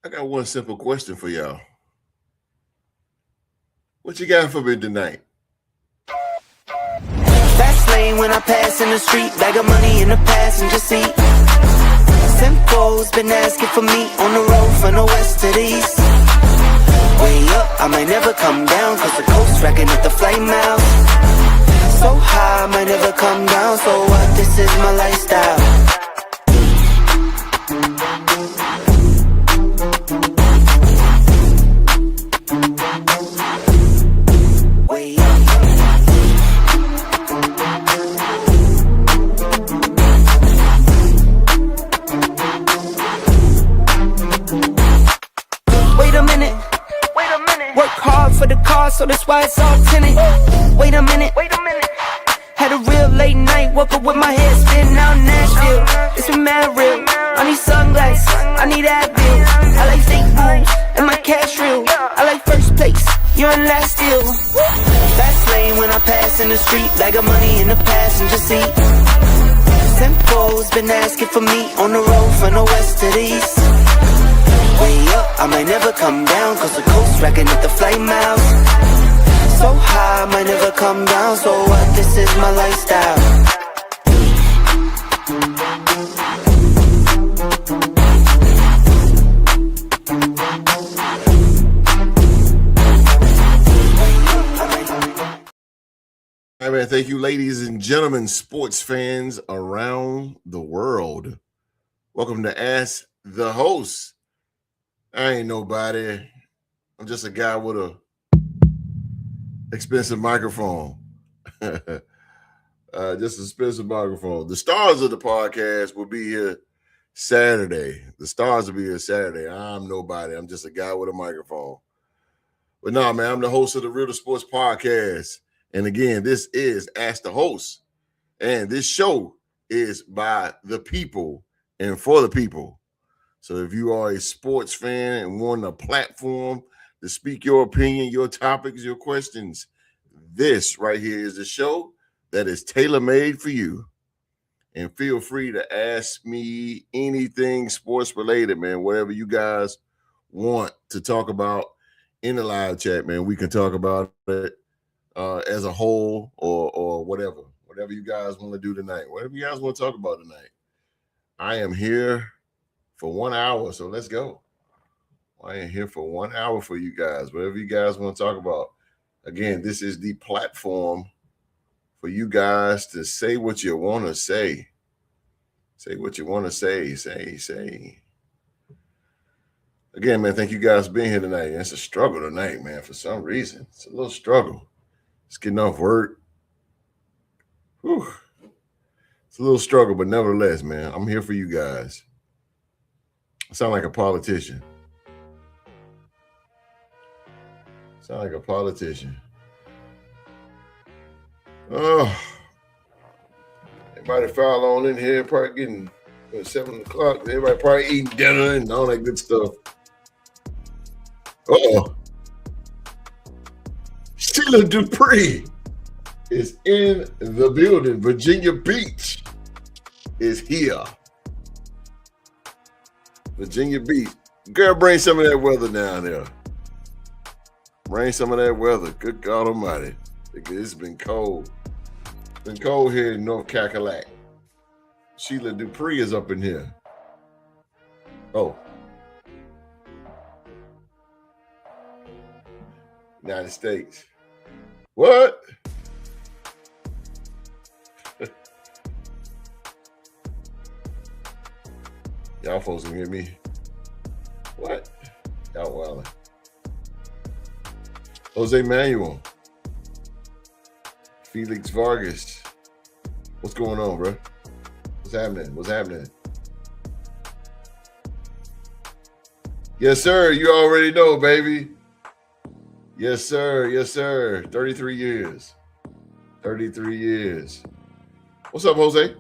I got one simple question for y'all. What you got for me tonight? Fast lane when I pass in the street, bag of money in the passenger seat. Simcoe's been asking for me on the road from the west to the east. Way up, I might never come down, cause the coast racking up the flight miles. So high, I might never come down, so what, this is my lifestyle. Way up. Wait a minute. Work hard for the car, so that's why it's all tinted. Wait a minute. Had a real late night, woke up with my head spinning out in Nashville. It's been mad real. I need sunglasses, I need Advil. I like fake moves, and my cash real. I like first place, you're in last still. Fast lane when I pass in the street, bag of money in the passenger seat. Simcoe's been asking for me on the road from the west to the east. Way up, I might never come down, cause the coast racking up the flight miles. So high, I might never come down, so what, this is my lifestyle. All right, man. Thank you, ladies and gentlemen, sports fans around the world. Welcome to Ask the Host. I ain't nobody. I'm just a guy with a expensive microphone. Just an expensive microphone. The stars of the podcast will be here Saturday. The stars will be here Saturday. I'm nobody. I'm just a guy with a microphone. But no, man, I'm the host of the Real to Sports podcast. And again, this is Ask the Host. And this show is by the people and for the people. So if you are a sports fan and want a platform to speak your opinion, your topics, your questions, this right here is the show that is tailor-made for you. And feel free to ask me anything sports related, man. Whatever you guys want to talk about in the live chat, man, we can talk about it as a whole or whatever you guys want to do tonight, whatever you guys want to talk about tonight. I am here for 1 hour, so let's go. I am here for 1 hour for you guys, whatever you guys want to talk about. Again, this is the platform for you guys to say what you want to say. Say what you want to say. Say. Again, man, thank you guys for being here tonight. It's a struggle tonight, man, for some reason. It's a little struggle. It's getting off work. Whew. It's a little struggle, but nevertheless, man, I'm here for you guys. I sound like a politician. Oh, everybody file on in here, probably getting 7 o'clock. Everybody probably eating dinner and all that good stuff. Uh-oh. Sheila Dupree is in the building. Virginia Beach is here. Virginia Beach. Girl, bring some of that weather down there. Bring some of that weather. Good God Almighty. It's been cold. It's been cold here in North Cackalack. Sheila Dupree is up in here. Oh. United States. What? Y'all folks can hear me. What? Y'all wildin'. Jose Manuel. Felix Vargas. What's going on, bro? What's happening? Yes, sir. You already know, baby. Yes, sir. 33 years. What's up, Jose?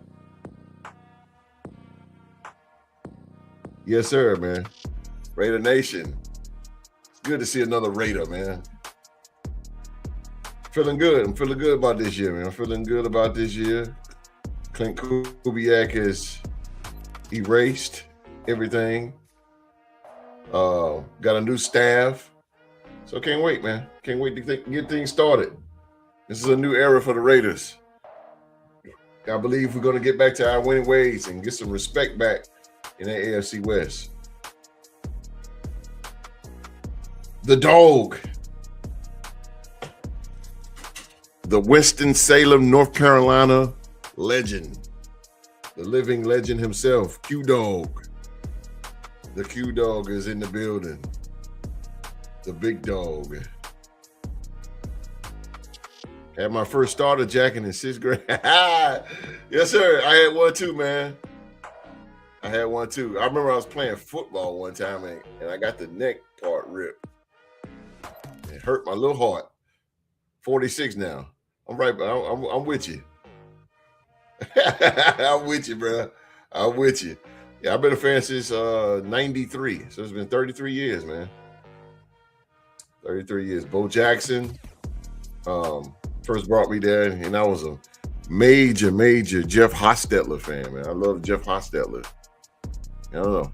Yes, sir, man. Raider Nation. It's good to see another Raider, man. Feeling good. I'm feeling good about this year, man. Clint Kubiak has erased everything. Got a new staff. So can't wait, man. Can't wait to get things started. This is a new era for the Raiders. I believe we're going to get back to our winning ways and get some respect back in the AFC West. The dog. The Winston-Salem, North Carolina legend. The living legend himself, Q-Dog. The Q-Dog is in the building. The big dog. Had my first starter jacket in 6th grade. Yes, sir. I had one too, man. I had one too. I remember I was playing football one time and I got the neck part ripped. It hurt my little heart. 46 now. I'm right. I'm with you. I'm with you, bro. I'm with you. Yeah, I've been a fan since 93. So it's been 33 years, man. 33 years. Bo Jackson first brought me there, and I was a major Jeff Hostetler fan, man. I love Jeff Hostetler. I don't know.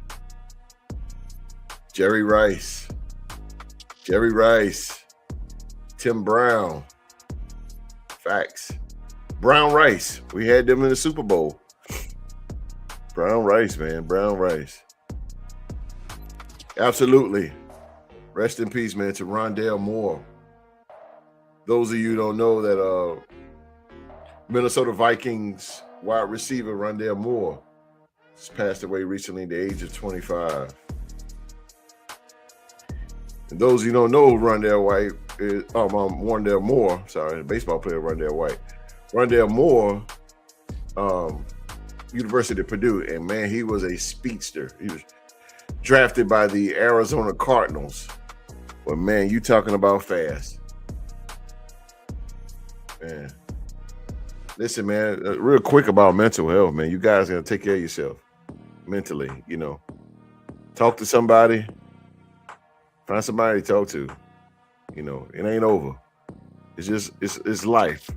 Jerry Rice. Tim Brown. Facts. Brown Rice. We had them in the Super Bowl. Brown Rice, man. Brown Rice. Absolutely. Rest in peace, man, to Rondale Moore. Those of you who don't know that Minnesota Vikings wide receiver Rondale Moore just passed away recently at the age of 25. And those of you who don't know who Rondale Moore, sorry, the baseball player Rondale White. Rondale Moore, University of Purdue, and man, he was a speedster. He was drafted by the Arizona Cardinals. But man, you talking about fast. Man. Listen, man, real quick about mental health, man. You guys gotta take care of yourself mentally, you know. Talk to somebody. Find somebody to talk to. You know, it ain't over. It's just it's life.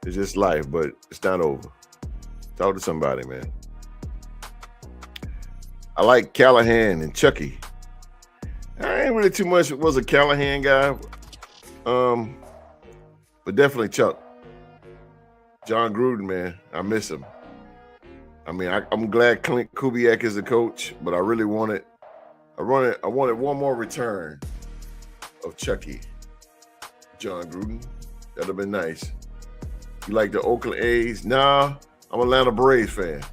It's just life, but it's not over. Talk to somebody, man. I like Callahan and Chucky. I ain't really too much was a Callahan guy. But definitely Chuck. John Gruden, man. I miss him. I mean, I'm glad Clint Kubiak is the coach, but I really wanted one more return of Chucky. John Gruden. That'd have been nice. You like the Oakland A's? Nah, I'm an Atlanta Braves fan.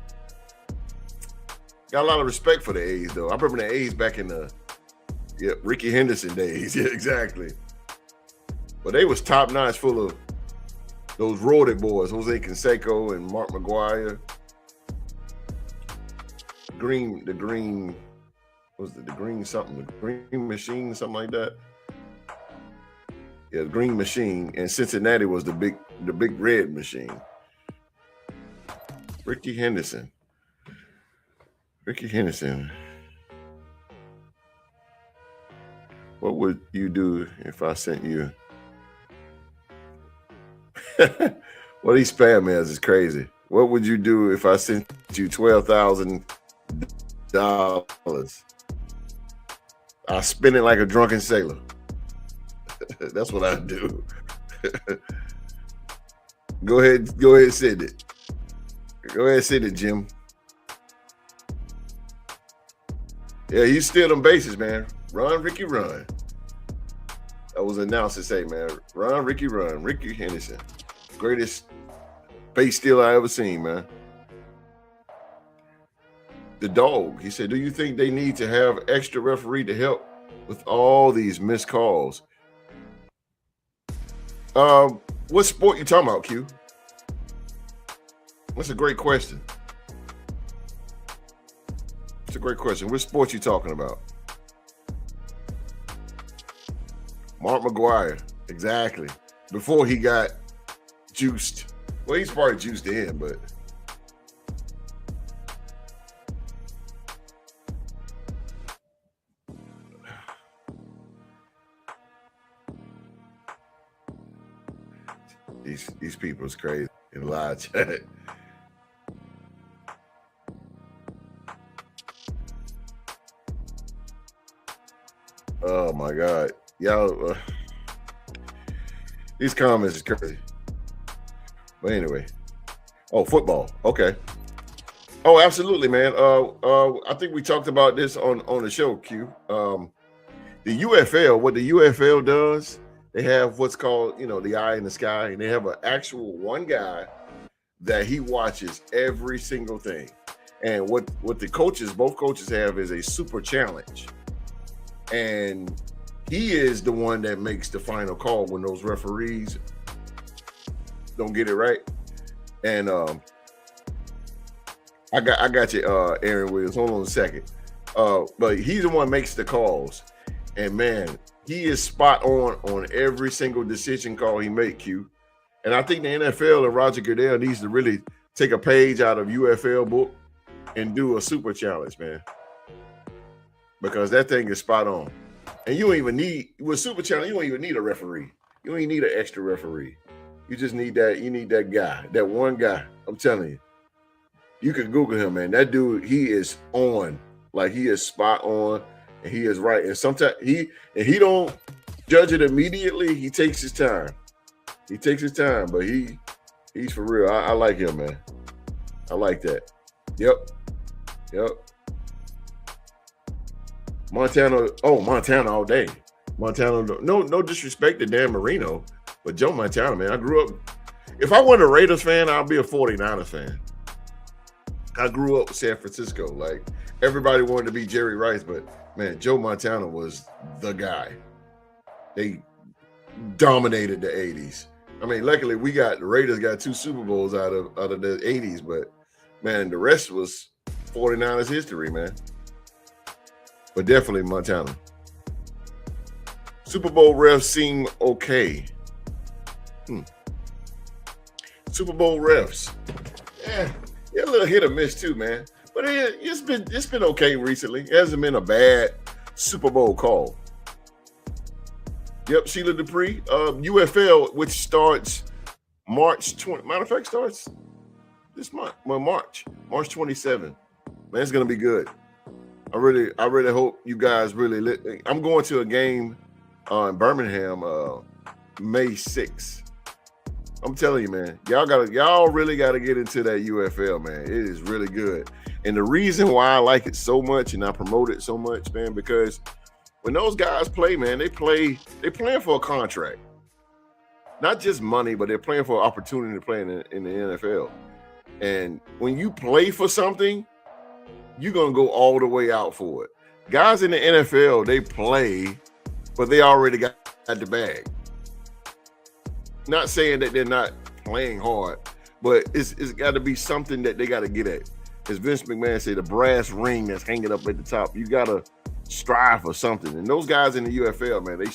Got a lot of respect for the A's, though. I remember the A's back in the Ricky Henderson days. Yeah, exactly. But they was top notch, full of those roided boys, Jose Canseco and Mark McGuire. The green machine, something like that. Yeah, the green machine. And Cincinnati was the big red machine. Ricky Henderson. What would you do if I sent you? Well, these spam mails is crazy. What would you do if I sent you $12,000? I spend it like a drunken sailor. That's what I do. Go ahead, send it. Go ahead, send it, Jim. Yeah, you steal them bases, man. Run, Ricky, run. That was announced to say, man. Run, Ricky, run. Ricky Henderson. Greatest base steal I ever seen, man. The dog, he said, do you think they need to have extra referee to help with all these missed calls? What sport you talking about, Q? That's a great question. It's a great question. What sport you talking about? Mark McGuire, exactly. Before he got juiced. Well, he's probably juiced in, but these people is crazy in live chat. Oh my God, y'all! These comments is crazy. But anyway, football. Okay. Oh, absolutely, man. I think we talked about this on the show, Q. The UFL. What the UFL does, they have what's called, the eye in the sky, and they have an actual one guy that he watches every single thing. And what the both coaches have is a super challenge. And he is the one that makes the final call when those referees don't get it right. And I got you, Aaron Williams. Hold on a second. But he's the one that makes the calls. And man, he is spot on every single decision call he make, Q. And I think the NFL and Roger Goodell needs to really take a page out of UFL book and do a super challenge, man. Because that thing is spot on. And you don't even need, with super challenge, you don't even need a referee. You don't even need an extra referee. You just need that, you need that guy, that one guy. I'm telling you. You can Google him, man. That dude, he is on. Like, he is spot on, and he is right. And sometimes he don't judge it immediately. He takes his time. He takes his time, but he's for real. I like him, man. I like that. Yep. Montana all day. Montana, no disrespect to Dan Marino, but Joe Montana, man. I grew up. If I wasn't a Raiders fan, I'd be a 49ers fan. I grew up in San Francisco. Like, everybody wanted to be Jerry Rice, but man, Joe Montana was the guy. They dominated the 80s. I mean, luckily the Raiders got 2 Super Bowls out of the 80s, but man, the rest was 49ers history, man. But definitely Montana. Super Bowl refs seem okay. Super Bowl refs. Yeah, a little hit or miss too, man. But it's been okay recently. It hasn't been a bad Super Bowl call. Yep, Sheila Dupree. UFL, which starts March 20. Matter of fact, starts this month. Well, March 27. Man, it's gonna be good. I really hope you guys really. I'm going to a game in Birmingham, May 6th. I'm telling you, man, y'all really gotta get into that UFL, man. It is really good. And the reason why I like it so much and I promote it so much, man, because when those guys play, man, they're playing for a contract. Not just money, but they're playing for an opportunity to play in the NFL. And when you play for something, you're gonna go all the way out for it. Guys in the NFL, they play, but they already got the bag. Not saying that they're not playing hard, but it's got to be something that they got to get at. As Vince McMahon said, the brass ring that's hanging up at the top. You got to strive for something. And those guys in the UFL, man, they're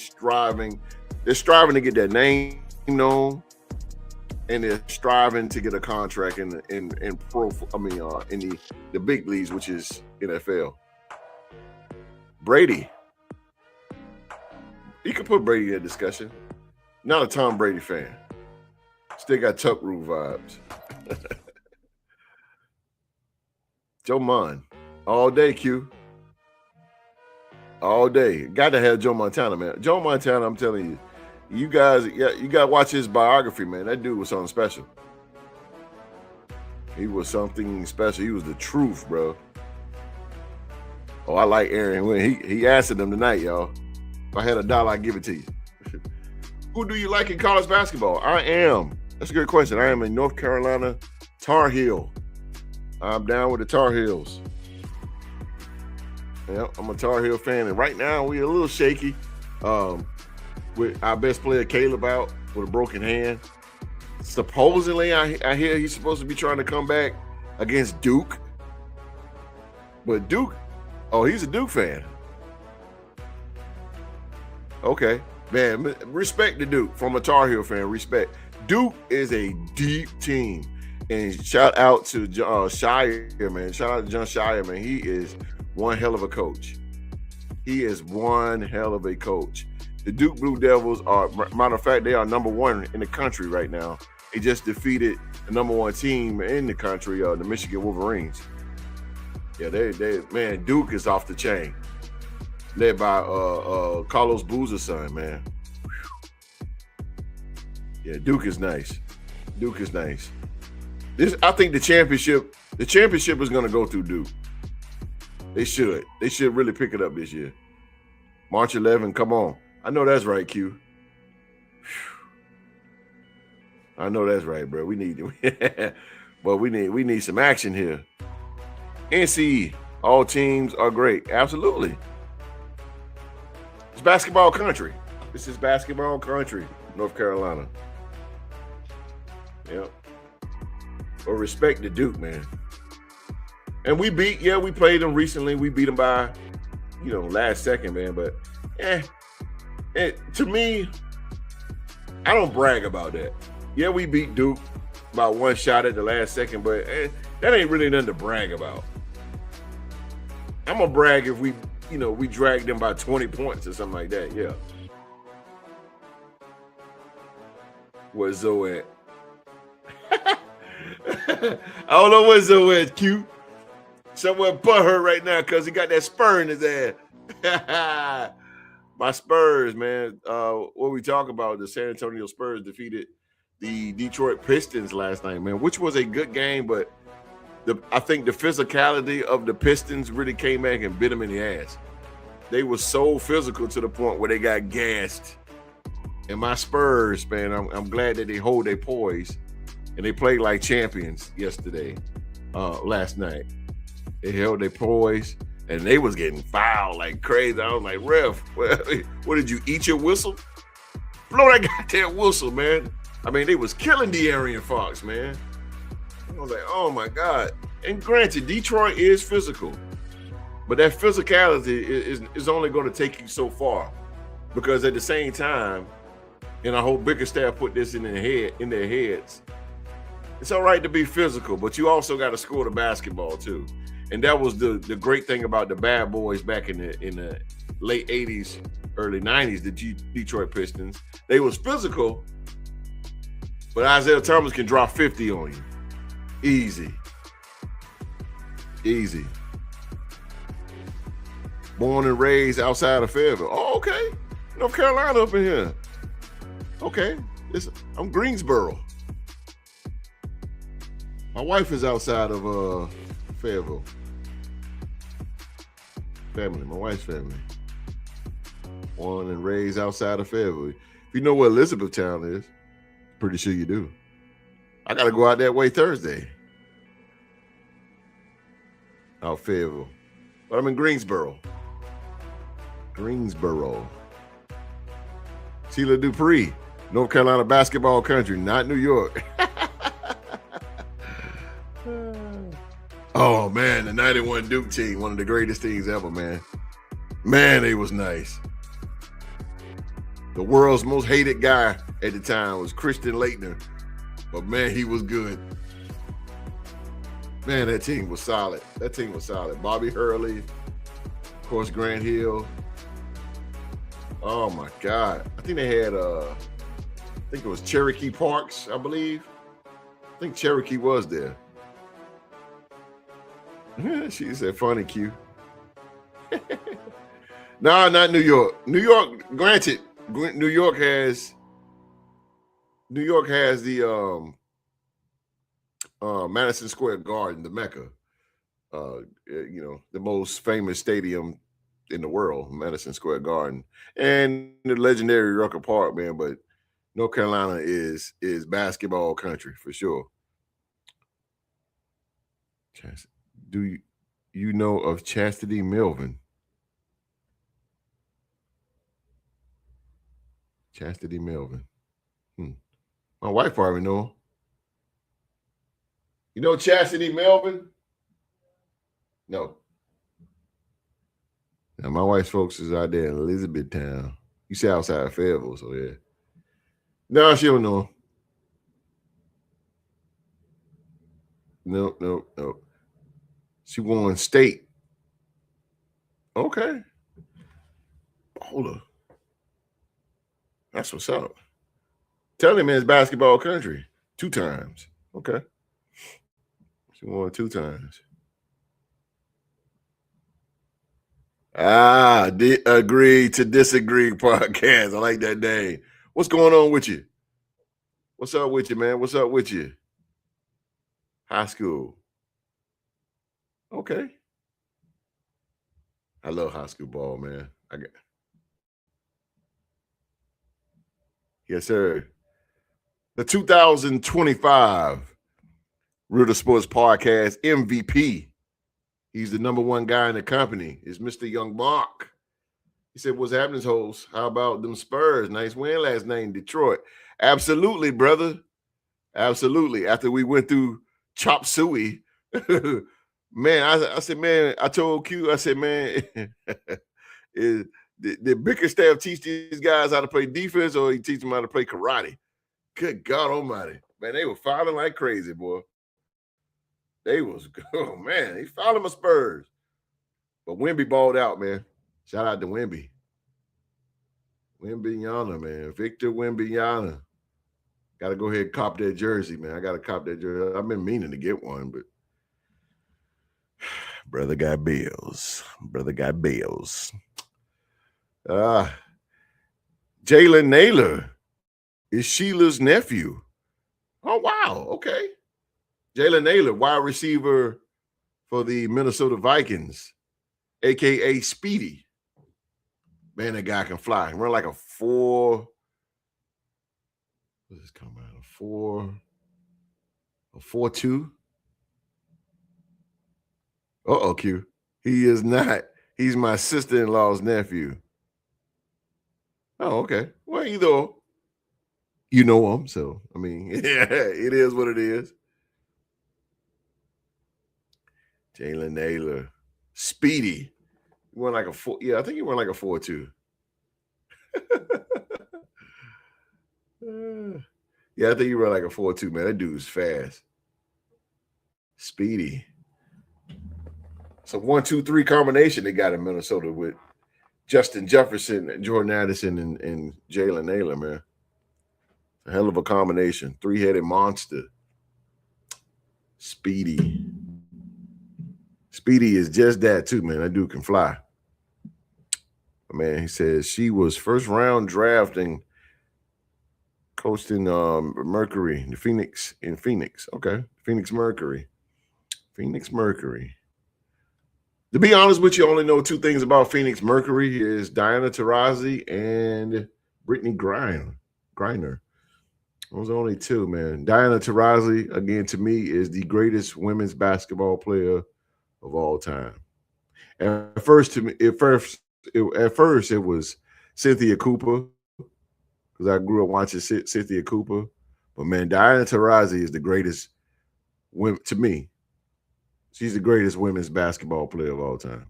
striving to get their name known, and they're striving to get a contract in the big leagues, which is NFL. Brady, you can put Brady in a discussion. Not a Tom Brady fan. Still got Tuck Rule vibes. Joe Mon. All day, Q. All day. Got to have Joe Montana, man. Joe Montana, I'm telling you, you got to watch his biography, man. That dude was something special. He was something special. He was the truth, bro. Oh, I like Aaron. He answered them tonight, y'all. If I had $1, I'd give it to you. Who do you like in college basketball? That's a good question. I am a North Carolina Tar Heel. I'm down with the Tar Heels. Yeah, I'm a Tar Heel fan. And right now, we're a little shaky. With our best player, Caleb, out with a broken hand. Supposedly, I hear he's supposed to be trying to come back against Duke. But Duke, he's a Duke fan. Okay. Man, respect to Duke. From a Tar Heel fan, respect. Duke is a deep team. And shout out to Shire, man. Shout out to John Shire, man. He is one hell of a coach. He is one hell of a coach. The Duke Blue Devils are, matter of fact, they are number 1 in the country right now. They just defeated the number 1 team in the country, the Michigan Wolverines. Yeah, man, Duke is off the chain. led by Carlos Boozer's son, man. Yeah, Duke is nice. Duke is nice. I think the championship is going to go through Duke. They should really pick it up this year. March 11, come on. I know that's right, Q. I know that's right, bro. We need some action here. NCE, all teams are great. Absolutely. It's basketball country. This is basketball country, North Carolina. Yep. But respect to Duke, man. And we played them recently. We beat them by, last second, man. But to me, I don't brag about that. Yeah, we beat Duke by one shot at the last second, but that ain't really nothing to brag about. I'm gonna brag if we dragged them by 20 points or something like that. Yeah. Where's Zoe at? I don't know where Zoe at, Q. Somewhere butthurt right now because he got that spur in his ass. My Spurs, man. What we talk about, the San Antonio Spurs defeated the Detroit Pistons last night, man, which was a good game, but I think the physicality of the Pistons really came back and bit them in the ass. They were so physical to the point where they got gassed. And my Spurs, man, I'm glad that they hold their poise and they played like champions last night. They held their poise and they was getting fouled like crazy. I was like, ref, what did you eat your whistle? Blow that goddamn whistle, man. I mean, they was killing De'Aaron Fox, man. I was like, oh my God. And granted, Detroit is physical, but that physicality is only going to take you so far, because at the same time, and I hope Bickerstaff put this in their heads, it's all right to be physical, but you also got to score the basketball too. And that was the great thing about the bad boys back in the late 80s, early 90s, the Detroit Pistons. They was physical, but Isaiah Thomas can drop 50 on you. Easy. Born and raised outside of Fayetteville. Oh, okay. North Carolina up in here. Okay. I'm Greensboro. My wife is outside of Fayetteville. My wife's family. Born and raised outside of Fayetteville. If you know where Elizabethtown is, pretty sure you do. I got to go out that way Thursday. Out Fayetteville. But I'm in Greensboro. Sheila Dupree, North Carolina basketball country, not New York. Oh, man, the 91 Duke team, one of the greatest teams ever, man. Man, they was nice. The world's most hated guy at the time was Christian Laettner. But, man, he was good. Man, that team was solid. Bobby Hurley, of course, Grant Hill. Oh, my God. I think they had, I think it was Cherokee Parks, I believe. I think Cherokee was there. She said, funny, Q. No, not New York. New York, granted, New York has the Madison Square Garden, the Mecca. The most famous stadium in the world, Madison Square Garden, and the legendary Rucker Park, man. But North Carolina is basketball country for sure. Do you know of Chastity Melvin? Chastity Melvin. My wife probably know him. You know Chastity Melvin? No. Now, my wife's folks is out there in Elizabethtown. You say outside of Fayetteville, so yeah. No, she don't know him. Nope. She won state. Okay. Hold up. That's what's up. Tell him, man, it's basketball country. 2 times. Okay. She won 2 times. Agree to disagree podcast. I like that name. What's going on with you? What's up with you, man? What's up with you? High school. Okay. I love high school ball, man. Yes, sir. The 2025 Real Sports Podcast MVP. He's the number one guy in the company. Is Mr. Young Mark. He said, "What's happening, hoes? How about them Spurs? Nice win last night in Detroit." Absolutely, brother. Absolutely. After we went through chop suey, man, I said, man, I told Q, I said, man, did Bickerstaff teach these guys how to play defense, or he teach them how to play karate? Good God Almighty, man, they were fouling like crazy, boy. They was, oh man, he fouled my Spurs. But Wemby balled out, man. Shout out to Wemby. Wembanyama, man. Victor Wembanyama. Got to go ahead and cop that jersey, man. I got to cop that jersey. I've been meaning to get one, but brother got bills. Brother got bills. Jalen Naylor is Sheila's nephew. Oh, wow. Okay. Jalen Naylor, wide receiver for the Minnesota Vikings, a.k.a. Speedy. Man, that guy can fly. He run like a 4. What does this come out? A 4.2? Uh-oh, Q. He is not. He's my sister-in-law's nephew. Oh, okay. Well, either you know him, so I mean, yeah, it is what it is. Jalen Naylor, Speedy. He went like a 4. Yeah, I think he went like a 4.2. Yeah, I think he ran like a 4.2, man. That dude's fast. Speedy. It's a 1-2-3 combination they got in Minnesota with Justin Jefferson, Jordan Addison, and Jalen Naylor, man. A hell of a combination. 3-headed monster. Speedy. Speedy is just that too, man. That dude can fly. Man, he says she was first round drafting, coaching Mercury, the Phoenix in Phoenix. Okay, Phoenix Mercury. Phoenix Mercury. To be honest with you, I only know 2 things about Phoenix Mercury is Diana Taurasi and Brittany Griner. Those are only 2, man. Diana Taurasi, again, to me, is the greatest women's basketball player of all time. At first, it was Cynthia Cooper, because I grew up watching Cynthia Cooper. But man, Diana Taurasi is the greatest to me. She's the greatest women's basketball player of all time.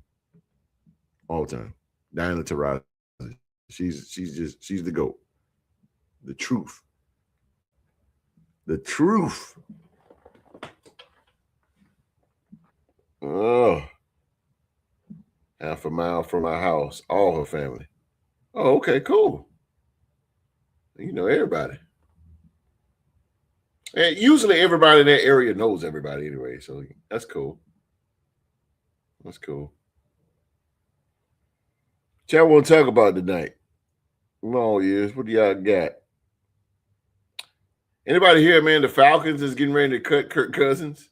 All time. Diana Taurasi. She's the GOAT. The truth. The truth. Oh. Half a mile from my house. All her family. Oh, okay, cool. You know everybody. And usually everybody in that area knows everybody anyway, so that's cool. That's cool. Chat want to talk about tonight. Come on, years. What do y'all got? Anybody here, man? The Falcons is getting ready to cut Kirk Cousins.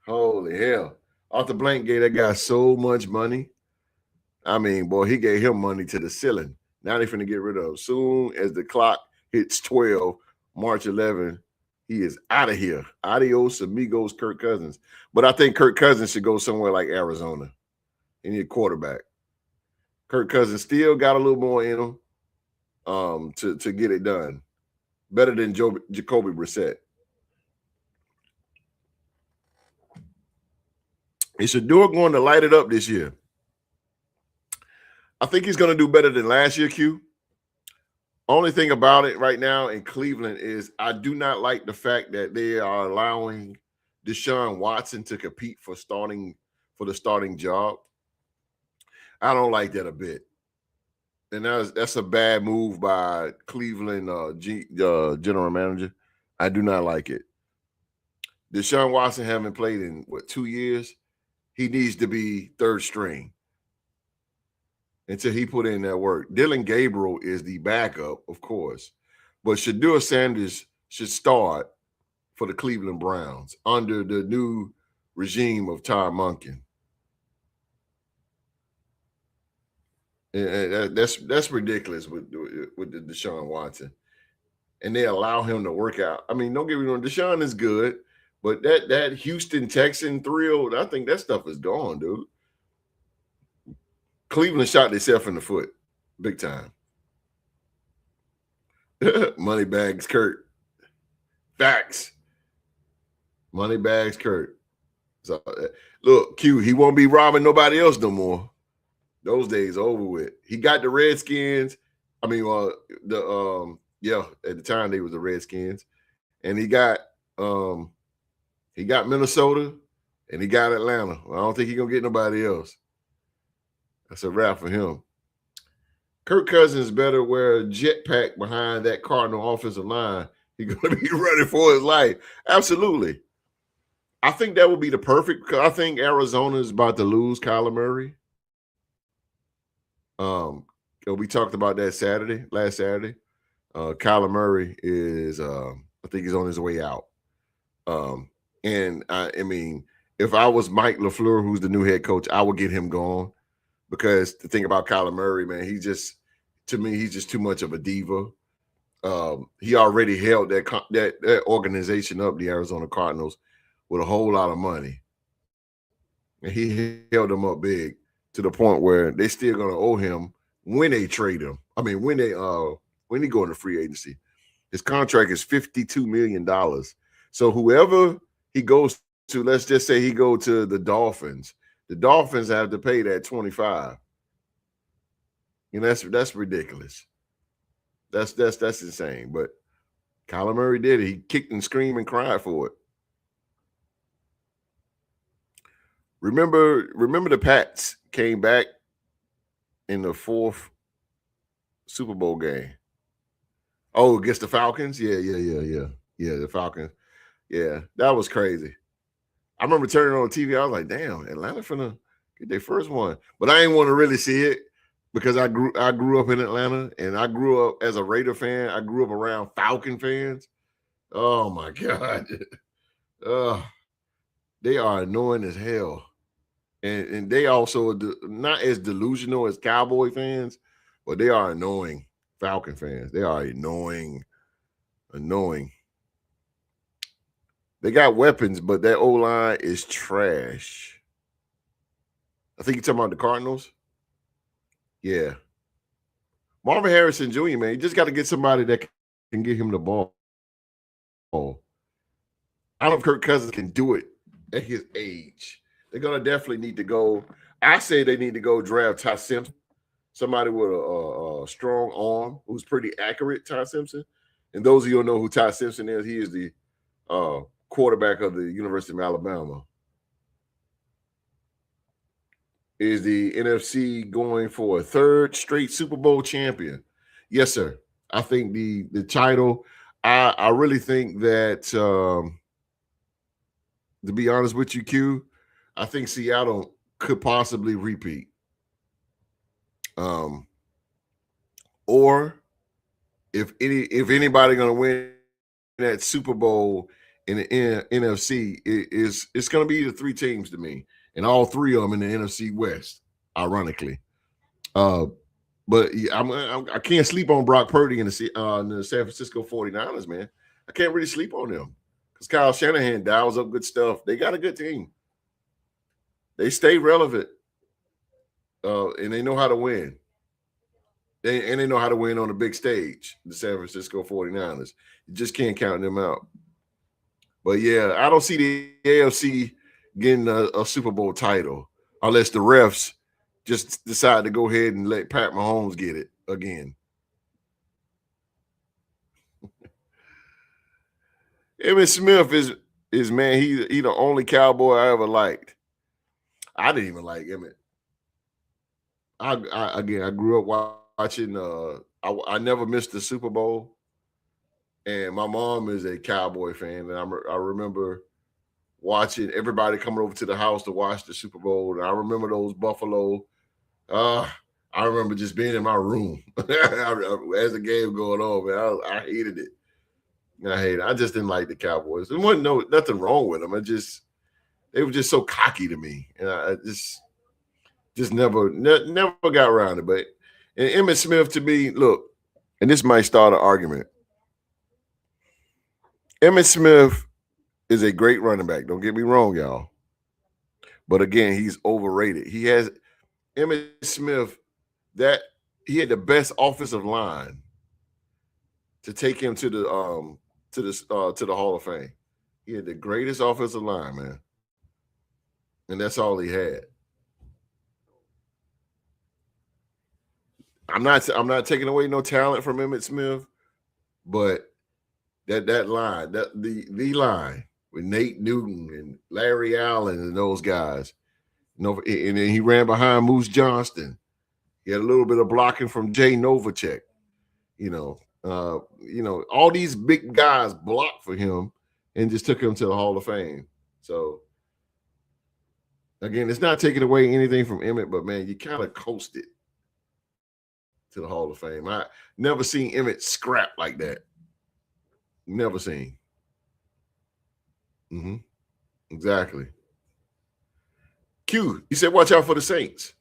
Holy hell. Off the blank gate, that guy so much money. I mean, boy, he gave him money to the ceiling. Now they're finna get rid of him. Soon as the clock hits 12, March 11, he is out of here. Adios, amigos, Kirk Cousins. But I think Kirk Cousins should go somewhere like Arizona. He need a quarterback. Kirk Cousins still got a little more in him to get it done. Better than Jacoby Brissett. Is Shedeur going to light it up this year? I think he's going to do better than last year, Q. Only thing about it right now in Cleveland is I do not like the fact that they are allowing Deshaun Watson to compete for the starting job. I don't like that a bit. And that's a bad move by Cleveland general manager. I do not like it. Deshaun Watson haven't played in, 2 years? He needs to be third string. until he put in that work. Dylan Gabriel is the backup, of course, but Shedeur Sanders should start for the Cleveland Browns under the new regime of Todd Monken. And that's ridiculous with the Deshaun Watson. And they allow him to work out. I mean, don't get me wrong, Deshaun is good, but that Houston Texan thrill, I think that stuff is gone, dude. Cleveland shot themselves in the foot, big time. Moneybags Kurt. Facts. Moneybags Kurt. So, look, Q, he won't be robbing nobody else no more. Those days over with. He got the Redskins. I mean, at the time they was the Redskins, and he got Minnesota, and he got Atlanta. I don't think he's gonna get nobody else. That's a wrap for him. Kirk Cousins better wear a jetpack behind that Cardinal offensive line. He's gonna be running for his life. Absolutely. I think that would be the perfect, because I think Arizona is about to lose Kyler Murray. We talked about that last Saturday. Kyler Murray is, I think he's on his way out. And I mean, if I was Mike LaFleur, who's the new head coach, I would get him gone, because the thing about Kyler Murray, man, he's just too much of a diva. He already held that organization up, the Arizona Cardinals, with a whole lot of money, and he held them up big to the point where they still gonna owe him when they trade him. I mean, when he go into free agency, his contract is $52 million. So whoever he goes to, let's just say he go to the Dolphins have to pay that 25. You know, that's ridiculous. That's insane. But Kyler Murray did it. He kicked and screamed and cried for it. Remember the Pats came back in the 4th Super Bowl game. Oh, against the Falcons? Yeah, the Falcons. Yeah, that was crazy. I remember turning on TV. I was like, damn, Atlanta finna get their first one. But I didn't want to really see it, because I grew up in Atlanta, and I grew up as a Raider fan. I grew up around Falcon fans. Oh my God. They are annoying as hell. And they also not as delusional as Cowboy fans, but they are annoying Falcon fans. They are annoying. They got weapons, but that O-line is trash. I think you're talking about the Cardinals. Yeah. Marvin Harrison Jr., man, you just got to get somebody that can get him the ball. I don't know if Kirk Cousins can do it at his age. They're going to definitely need to go. I say they need to go draft Ty Simpson, somebody with a strong arm who's pretty accurate, Ty Simpson. And those of you who know who Ty Simpson is, he is the quarterback of the University of Alabama. Is the NFC going for a 3rd straight Super Bowl champion? Yes, sir. I think the title, I really think that, to be honest with you, Q, I think Seattle could possibly repeat. Or if anybody going to win that Super Bowl in the NFC, it's going to be the 3 teams to me, and all 3 of them in the NFC West, ironically. But I can't sleep on Brock Purdy in the San Francisco 49ers, man. I can't really sleep on them, because Kyle Shanahan dials up good stuff. They got a good team. They stay relevant, and they know how to win. They know how to win on the big stage, the San Francisco 49ers. You just can't count them out. But, yeah, I don't see the AFC getting a Super Bowl title unless the refs just decide to go ahead and let Pat Mahomes get it again. Emmitt Smith is man, he the only Cowboy I ever liked. I didn't even like Emmitt. I grew up watching. I never missed the Super Bowl, and my mom is a Cowboy fan, and I remember watching everybody coming over to the house to watch the Super Bowl, and I remember those Buffalo. I I remember just being in my room as the game going on, man. I hated it. I just didn't like the Cowboys. There wasn't nothing wrong with them. They were just so cocky to me, and I just never got around it. But and Emmitt Smith, to me, look, and this might start an argument. Emmitt Smith is a great running back. Don't get me wrong, y'all. But again, he's overrated. He has Emmitt Smith that he had the best offensive line to take him to the Hall of Fame. He had the greatest offensive line, man. And that's all he had. I'm not taking away no talent from Emmitt Smith, but that line, the line with Nate Newton and Larry Allen and those guys, and then he ran behind Moose Johnston. He had a little bit of blocking from Jay Novacek. All these big guys blocked for him and just took him to the Hall of Fame. So again, it's not taking away anything from Emmitt, but man, you kind of coasted to the Hall of Fame. I never seen Emmitt scrap like that. Never seen. Exactly. Q, you said, watch out for the Saints.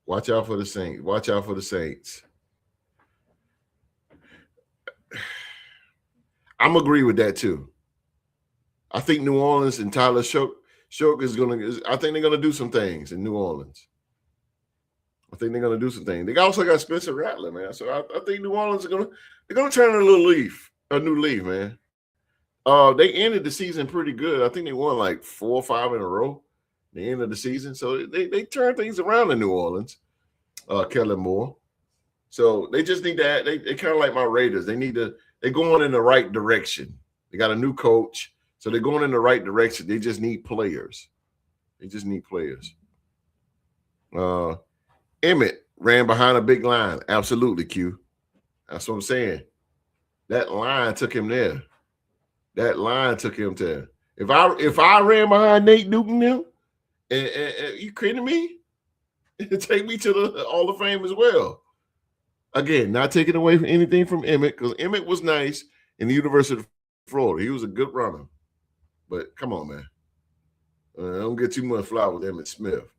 Watch out for the Saints. Watch out for the Saints. I'm agree with that too. I think New Orleans and Tyler Shough is I think they're gonna do some things in New Orleans. I think they're gonna do some things. They also got Spencer Rattler, man. So I think New Orleans they're gonna turn a new leaf, man. They ended the season pretty good. I think they won like 4 or 5 in a row. The end of the season, so they turn things around in New Orleans. Kellen Moore. So they just need that. They kind of like my Raiders. They're going in the right direction. They got a new coach, so they're going in the right direction. They just need players. Emmitt ran behind a big line. Absolutely, Q. That's what I'm saying. That line took him there. That line took him there. If I ran behind Nate Newton now, and you kidding me? It'd take me to the Hall of Fame as well. Again, not taking away from anything from Emmitt, because Emmitt was nice in the University of Florida. He was a good runner. But come on, man. Don't get too much fly with Emmitt Smith.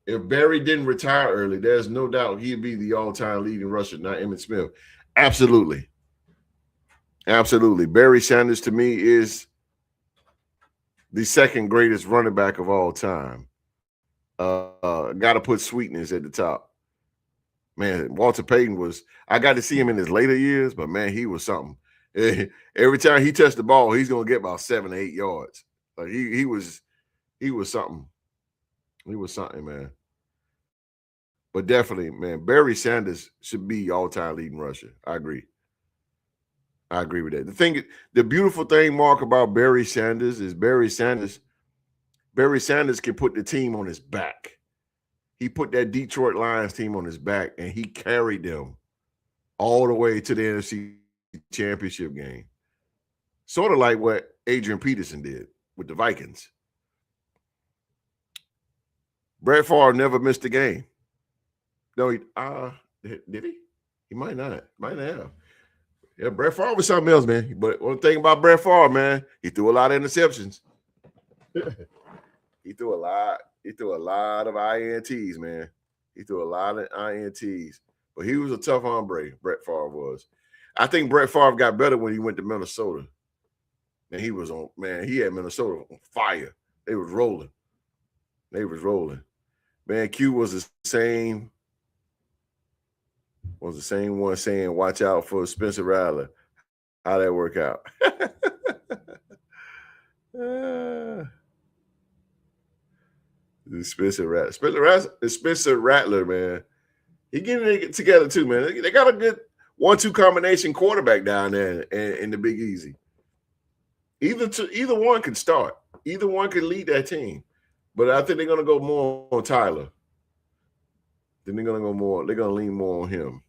If Barry didn't retire early, there's no doubt he'd be the all-time leading rusher, not Emmitt Smith. Absolutely. Absolutely. Barry Sanders, to me, is the second greatest running back of all time. Got to put Sweetness at the top. Man, Walter Payton I got to see him in his later years, but man, he was something. Every time he touched the ball, he's going to get about 7 to 8 yards. Like he was something. He was something, man. But definitely, man, Barry Sanders should be all-time leading rusher. I agree with that. The beautiful thing, Mark, about Barry Sanders is Barry Sanders can put the team on his back. He put that Detroit Lions team on his back, and he carried them all the way to the NFC Championship game. Sort of like what Adrian Peterson did with the Vikings. Brett Favre never missed a game. No, did he? He might not. Might have. Yeah, Brett Favre was something else, man. But one thing about Brett Favre, man, he threw a lot of interceptions. He threw a lot of INTs, man. He threw a lot of INTs. But he was a tough hombre, Brett Favre was. I think Brett Favre got better when he went to Minnesota. And he had Minnesota on fire. They was rolling. Man, Q was the same one saying, watch out for Spencer Rattler. How'd that work out? Spencer Rattler, man. He getting it together too, man. They got a good 1-2 combination quarterback down there in the Big Easy. Either one can start. Either one can lead that team. But I think they're gonna go more on Tyler. Then they're gonna lean more on him.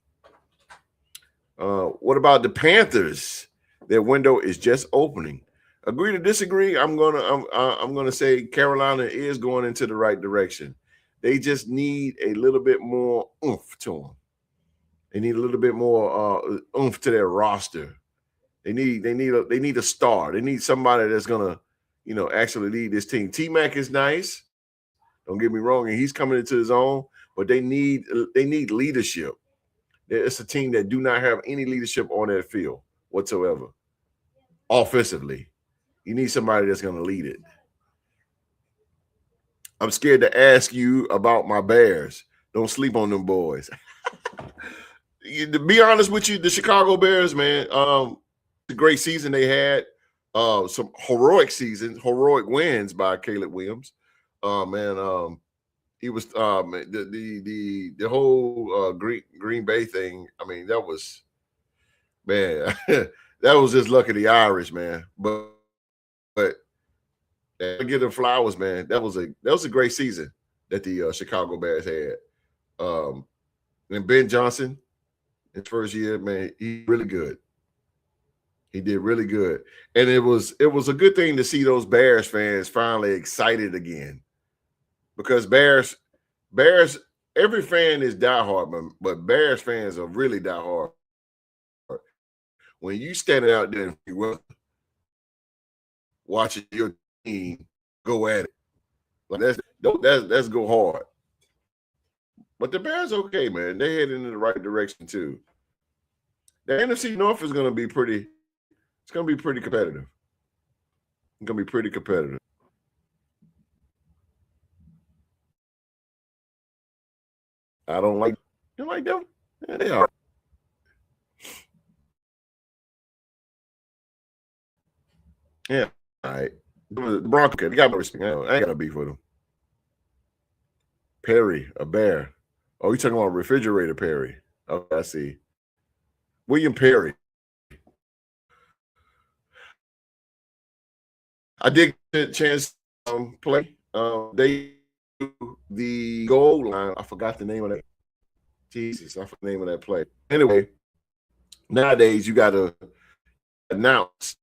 What about the Panthers? Their window is just opening. Agree to disagree? I'm gonna say Carolina is going into the right direction. They just need a little bit more oomph to them. They need a little bit more oomph to their roster. They need a star. They need somebody that's gonna, actually lead this team. T-Mac is nice. Don't get me wrong, and he's coming into his own, but they need leadership. It's a team that do not have any leadership on that field whatsoever. Offensively, you need somebody that's going to lead it. I'm scared to ask you about my Bears. Don't sleep on them boys. To be honest with you, the Chicago Bears, man, the great season they had. Some heroic wins by Caleb Williams. He was the whole Green Bay thing. I mean, that was, man, that was just luck of the Irish, man. But give them flowers, man. That was a great season that the Chicago Bears had. And Ben Johnson, his first year, man, he really good. He did really good, and it was a good thing to see those Bears fans finally excited again, because Bears, every fan is diehard, but Bears fans are really diehard. When you standing out there and watching your team go at it, like that's go hard. But the Bears, okay, man, they heading in the right direction too. The NFC North is going to be pretty. It's going to be pretty competitive. It's going to be pretty competitive. I don't like. You like them? Yeah, they are. Yeah. All right. The Broncos, they got no respect. I ain't got a beef with them. Perry, a bear. Oh, you talking about refrigerator Perry? Okay, I see. William Perry. I did get a chance to play. They do the goal line. I forgot the name of that. Jesus, I forgot the name of that play. Anyway, nowadays you got to announce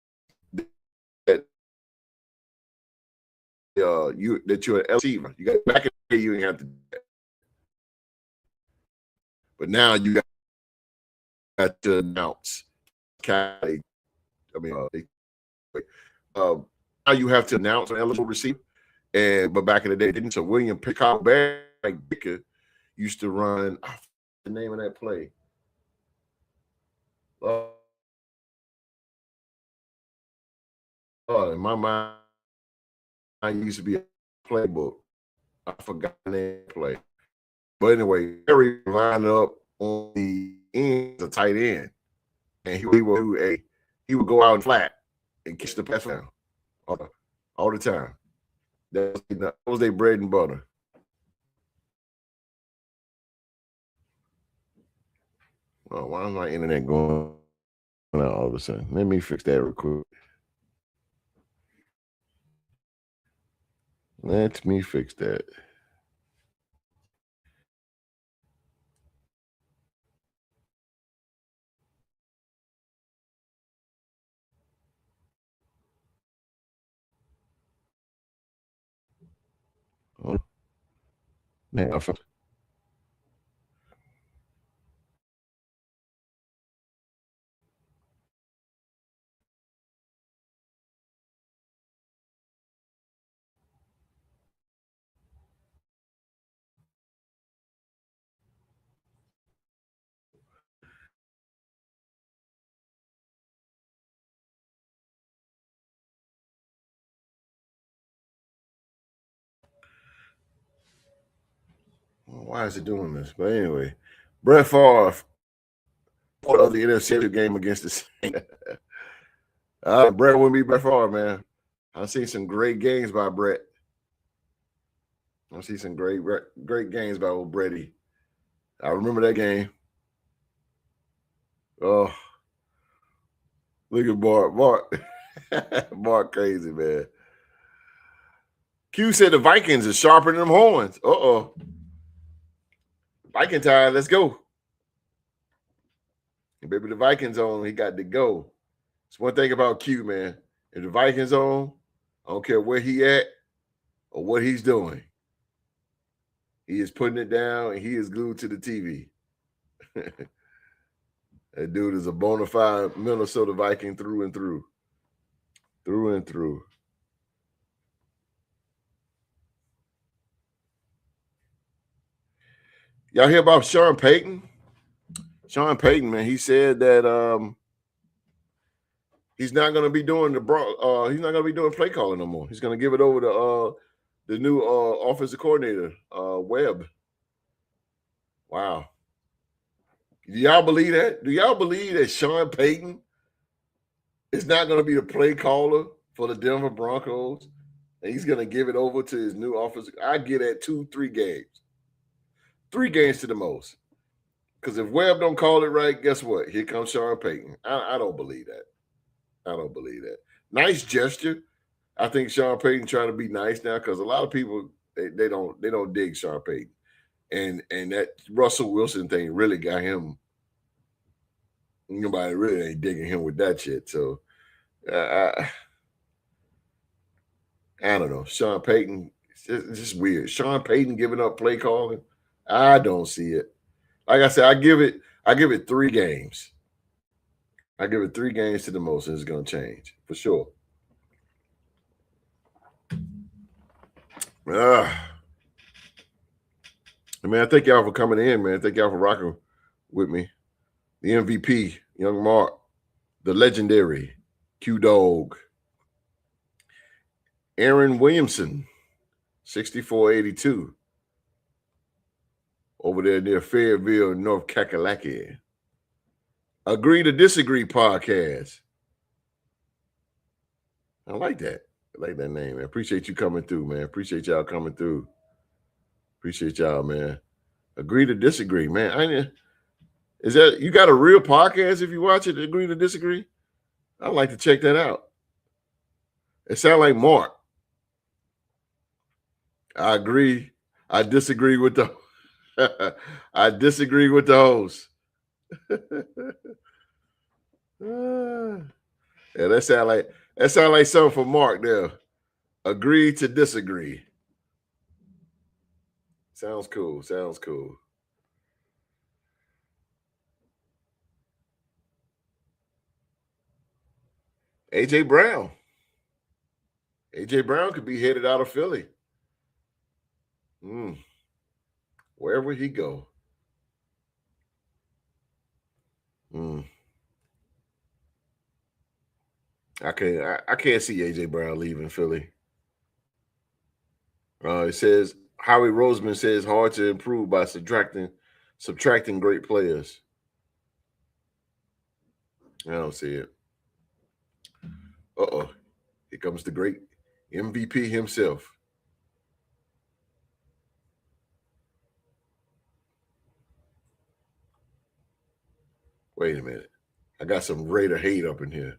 that you're an receiver. You got back in the day you didn't have to do that, but now you got to announce. Now you have to announce an eligible receiver, but back in the day they didn't. So William Chicago Bears used to run. The name of that play. In my mind, I used to be a playbook. I forgot the name of the play. But anyway, Perry lined up on the end, a tight end, and he would go out flat and catch the pass down all the time. That was their bread and butter. Oh, why is my internet going out all of a sudden? Let me fix that real quick. Let me fix that. Oh, man, why is it doing this? But anyway, Brett Favre of the NFC game against the Saints. Brett wouldn't be Brett Favre, man. I've seen some great games by Brett. I've seen some great games by old Brady. I remember that game. Oh, look at Bart. Bart crazy, man. Q said the Vikings are sharpening them horns. Uh-oh. Viking time, let's go. And baby, the Vikings on, he got to go. It's one thing about Q, man. If the Vikings on, I don't care where he at or what he's doing. He is putting it down, and he is glued to the TV. That dude is a bona fide Minnesota Viking through and through. Through and through. Y'all hear about Sean Payton? Sean Payton, man, he said that he's not going to be doing he's not going to be doing play calling no more. He's going to give it over to the new offensive coordinator, Webb. Wow. Do y'all believe that? Do y'all believe that Sean Payton is not going to be the play caller for the Denver Broncos? And he's going to give it over to his new offensive. I get at 2-3 games. 3 games to the most. Because if Webb don't call it right, guess what? Here comes Sean Payton. I don't believe that. I don't believe that. Nice gesture. I think Sean Payton trying to be nice now because a lot of people they don't dig Sean Payton. And that Russell Wilson thing really got him. Nobody really ain't digging him with that shit. So I don't know. Sean Payton, it's just weird. Sean Payton giving up play calling. I don't see it. Like I said, I give it 3 games. I give it 3 games to the most, and it's gonna change for sure. Man, thank y'all for coming in, man. Thank y'all for rocking with me. The MVP, Young Mark, the legendary Q-Dog, Aaron Williamson, 6482, over there near Fayetteville, North Kakalaki. Agree to Disagree podcast. I like that. I like that name, man. Appreciate you coming through, man. Appreciate y'all coming through. Appreciate y'all, man. Agree to Disagree, man. Is that you got a real podcast if you watch it, Agree to Disagree? I'd like to check that out. It sounds like Mark. I agree. I disagree with the I disagree with the host. Yeah, that sound like something for Mark there. Agree to disagree. Sounds cool. Sounds cool. AJ Brown. AJ Brown could be headed out of Philly. Where would he go? I can't see AJ Brown leaving Philly. It says Howie Roseman says hard to improve by subtracting great players. I don't see it. Here comes the great MVP himself. Wait a minute. I got some Raider hate up in here.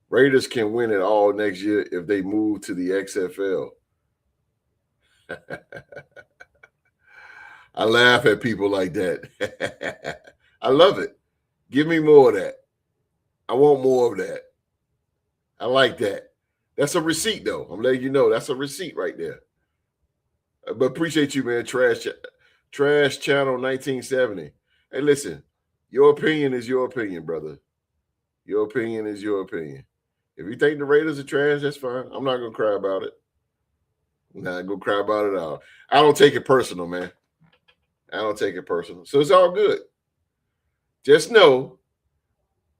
Raiders can win it all next year if they move to the XFL. I laugh at people like that. I love it. Give me more of that. I want more of that. I like that. That's a receipt, though. I'm letting you know that's a receipt right there. But appreciate you, man. Trash Channel 1970. Hey, listen, your opinion is your opinion, brother. Your opinion is your opinion. If you think the Raiders are trash, that's fine. I'm not going to cry about it. I'm not going to cry about it at all. I don't take it personal, man. I don't take it personal. So it's all good. Just know,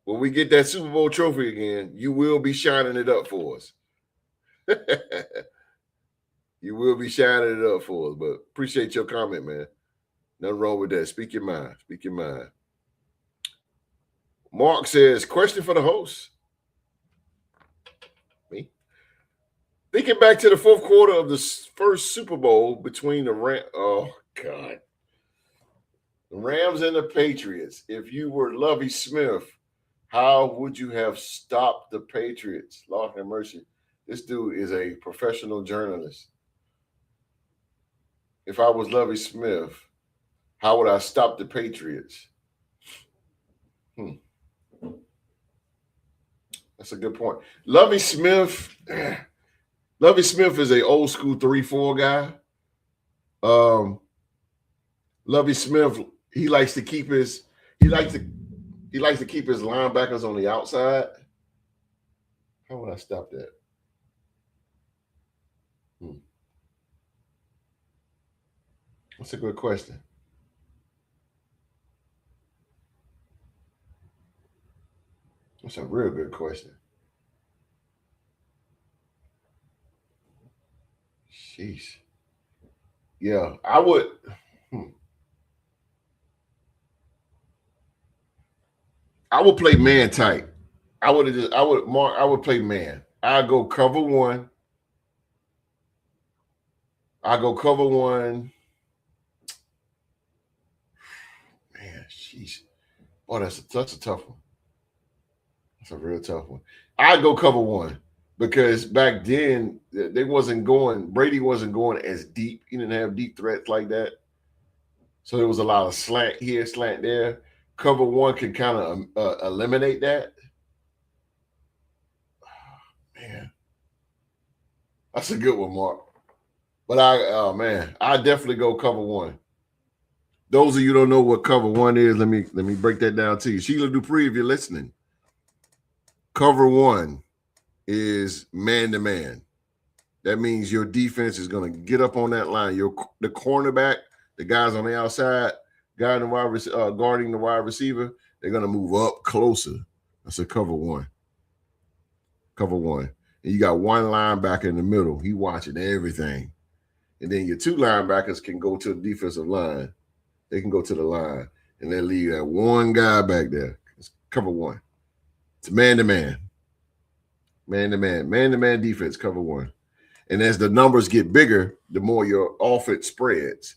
when we get that Super Bowl trophy again, you will be shining it up for us. You will be shining it up for us. But appreciate your comment, man. Nothing wrong with that. Speak your mind. Speak your mind. Mark says, question for the host. Me? Thinking back to the fourth quarter of the first Super Bowl between the Rams and the Patriots. If you were Lovie Smith, how would you have stopped the Patriots? Lord have mercy. This dude is a professional journalist. If I was Lovie Smith, how would I stop the Patriots? That's a good point. Lovie Smith is a old school 3-4 guy. Lovie Smith, he likes to keep his linebackers on the outside. How would I stop that? That's a good question. That's a real good question. Sheesh. Yeah, I would. I would play man tight. I would play man. I go cover one. Man, sheesh. Boy, that's a tough one. That's a real tough one. I go cover one because back then Brady wasn't going as deep. He didn't have deep threats like that. So there was a lot of slant here, slant there. Cover one can kind of eliminate that. Man, that's a good one, Mark. But I definitely go cover one. Those of you who don't know what cover one is, let me break that down to you. Sheila Dupree, if you're listening, cover one is man to man. That means your defense is going to get up on that line. The cornerback, the guys on the outside, guarding the wide receiver, they're going to move up closer. That's a cover one. Cover one. And you got one linebacker in the middle. He watching everything. And then your two linebackers can go to the defensive line. They can go to the line. And they leave that one guy back there. It's cover one. It's man-to-man. Man-to-man. Man-to-man defense, cover one. And as the numbers get bigger, the more your offense spreads.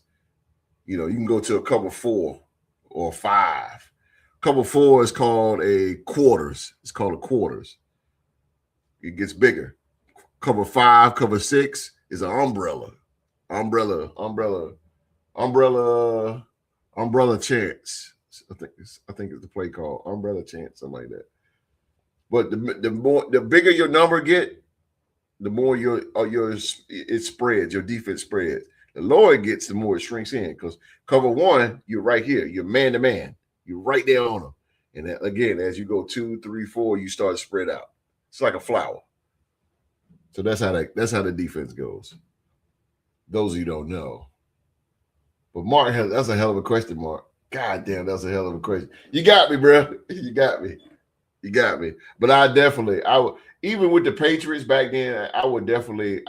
You know, you can go to a cover 4 or 5. Cover 4 is called a quarters. It's called a quarters. It gets bigger. Cover 5, cover 6 is an umbrella. Umbrella chance. I think it's the play called umbrella chance, something like that. But the bigger your number get, the more it spreads, your defense spreads. The lower it gets, the more it shrinks in. Because cover 1, you're right here. You're man to man. You're right there on them. And that, again, as you go 2, 3, 4, you start to spread out. It's like a flower. So that's how the defense goes. Those of you don't know. But Mark, that's a hell of a question, Mark. God damn, that's a hell of a question. You got me, bro. You got me. But I would, even with the Patriots back then, I would definitely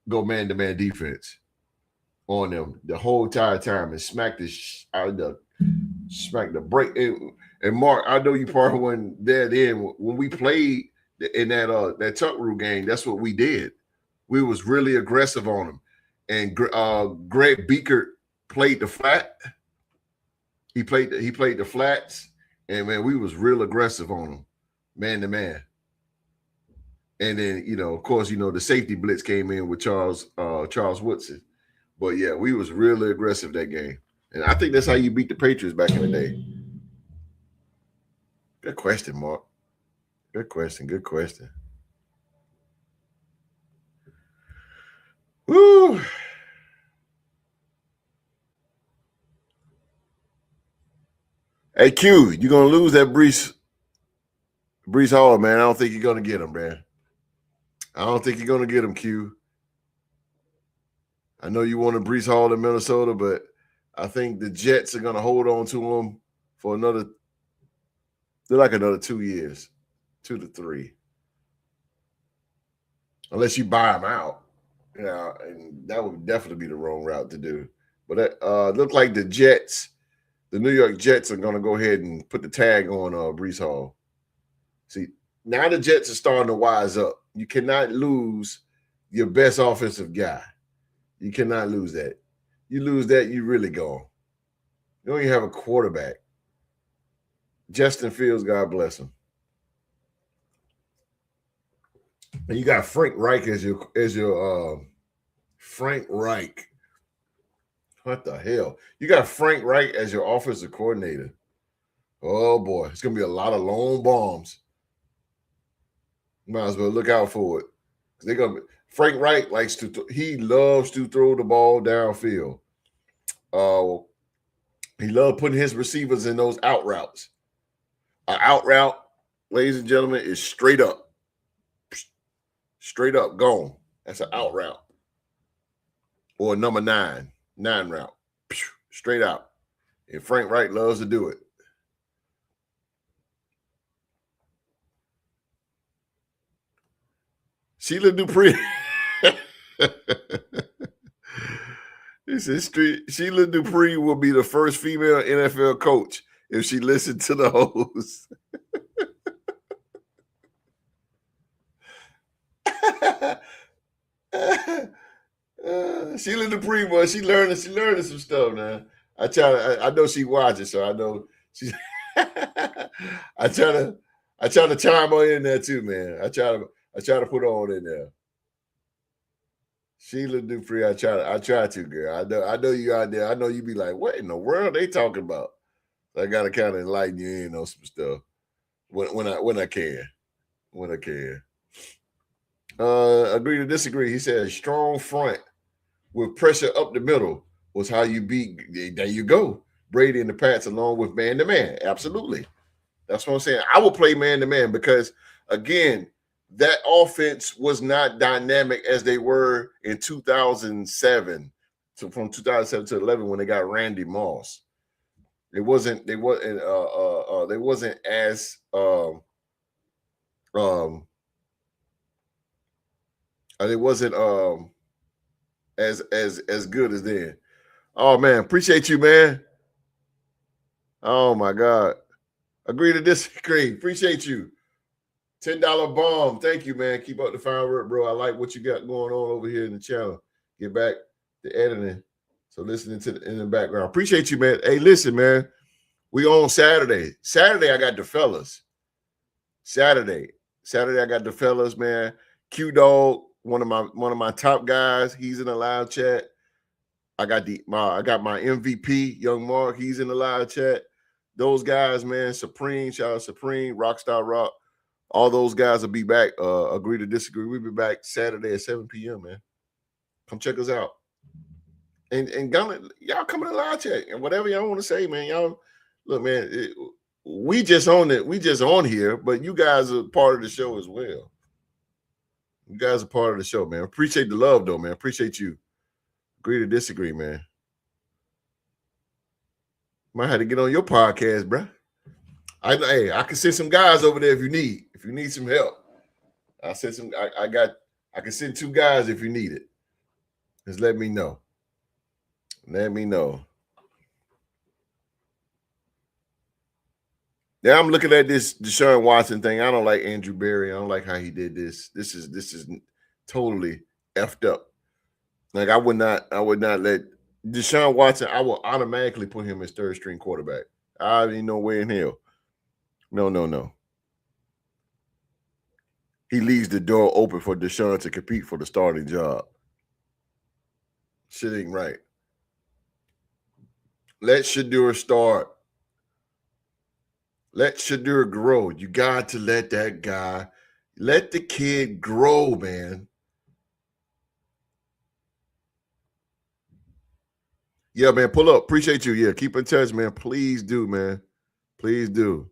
go man-to-man defense on them the whole entire time and smack the break. And Mark, I know you probably wasn't there then when we played in that tuck rule game. That's what we did. We was really aggressive on them. And Greg Beaker played the flat. He played the flats, and man, we was real aggressive on them, man to man. And then, of course, the safety blitz came in with Charles Woodson. But yeah, we was really aggressive that game. And I think that's how you beat the Patriots back in the day. Good question, Mark. Good question. Woo. Hey, Q, you're going to lose that Breece Hall, man. I don't think you're going to get him, man. I don't think you're going to get him, Q. I know you wanted Breece Hall in Minnesota, but I think the Jets are going to hold on to him for another 2 years, 2 to 3. Unless you buy him out. And that would definitely be the wrong route to do. But it looked like the New York Jets are going to go ahead and put the tag on Breece Hall. See, now the Jets are starting to wise up. You cannot lose your best offensive guy. You cannot lose that. You lose that, you really gone. You don't even have a quarterback. Justin Fields, God bless him. And you got Frank Reich as your Frank Reich. What the hell? You got Frank Reich as your offensive coordinator. Oh boy, it's gonna be a lot of long bombs. Might as well look out for it. Frank Wright he loves to throw the ball downfield. He loves putting his receivers in those out routes. An out route, ladies and gentlemen, is straight up. Straight up, gone. That's an out route. Or a number 9 route. Straight out. And Frank Wright loves to do it. Sheila Dupree. He said Sheila Dupree will be the first female NFL coach if she listened to the host. Sheila Dupree, boy, she learning some stuff now. I know she watching, so I know she. I try to chime her in there too, man. I try to put her on in there. Sheila Dupree, I try to, girl. I know you out there. I know you be like, what in the world they talking about? So I gotta kind of enlighten you in on some stuff when I can. When I can. Agree to disagree. He said a strong front with pressure up the middle was how you beat. There you go. Brady and the Pats along with man-to-man. Absolutely. That's what I'm saying. I will play man-to-man because, again, that offense was not dynamic as they were in 2007. So from 2007 to 11 when they got Randy Moss. They wasn't as as good as then. Oh man, appreciate you, man. Oh my God. Agree to disagree. Appreciate you. $10 bomb. Thank you, man. Keep up the fine work, bro. I like what you got going on over here in the channel. Get back to editing. So listening to in the background. Appreciate you, man. Hey, listen, man. We on Saturday. Saturday, I got the fellas. Saturday, I got the fellas, man. Q Dog, one of my top guys. He's in the live chat. I got my MVP, Young Mark. He's in the live chat. Those guys, man. Supreme, shout out Supreme, Rockstar Rock. All those guys will be back. Agree to disagree. We'll be back Saturday at 7 p.m., man. Come check us out. And y'all come in the live chat and whatever y'all want to say, man. Y'all look, man. We just on it. We just on here, but you guys are part of the show as well. You guys are part of the show, man. Appreciate the love, though, man. Appreciate you. Agree to disagree, man. Might have to get on your podcast, bro. I can send some guys over there if you need some help. I can send 2 guys if you need it. Just let me know. Let me know. Now I'm looking at this Deshaun Watson thing. I don't like Andrew Berry. I don't like how he did this. This is totally effed up. Like I would not let Deshaun Watson. I will automatically put him as 3rd string quarterback. I ain't no way in hell. No. He leaves the door open for Deshaun to compete for the starting job. Shit ain't right. Let Shedeur start. Let Shedeur grow. You got to let that guy, let the kid grow, man. Yeah, man, pull up. Appreciate you. Yeah, keep in touch, man. Please do, man. Please do.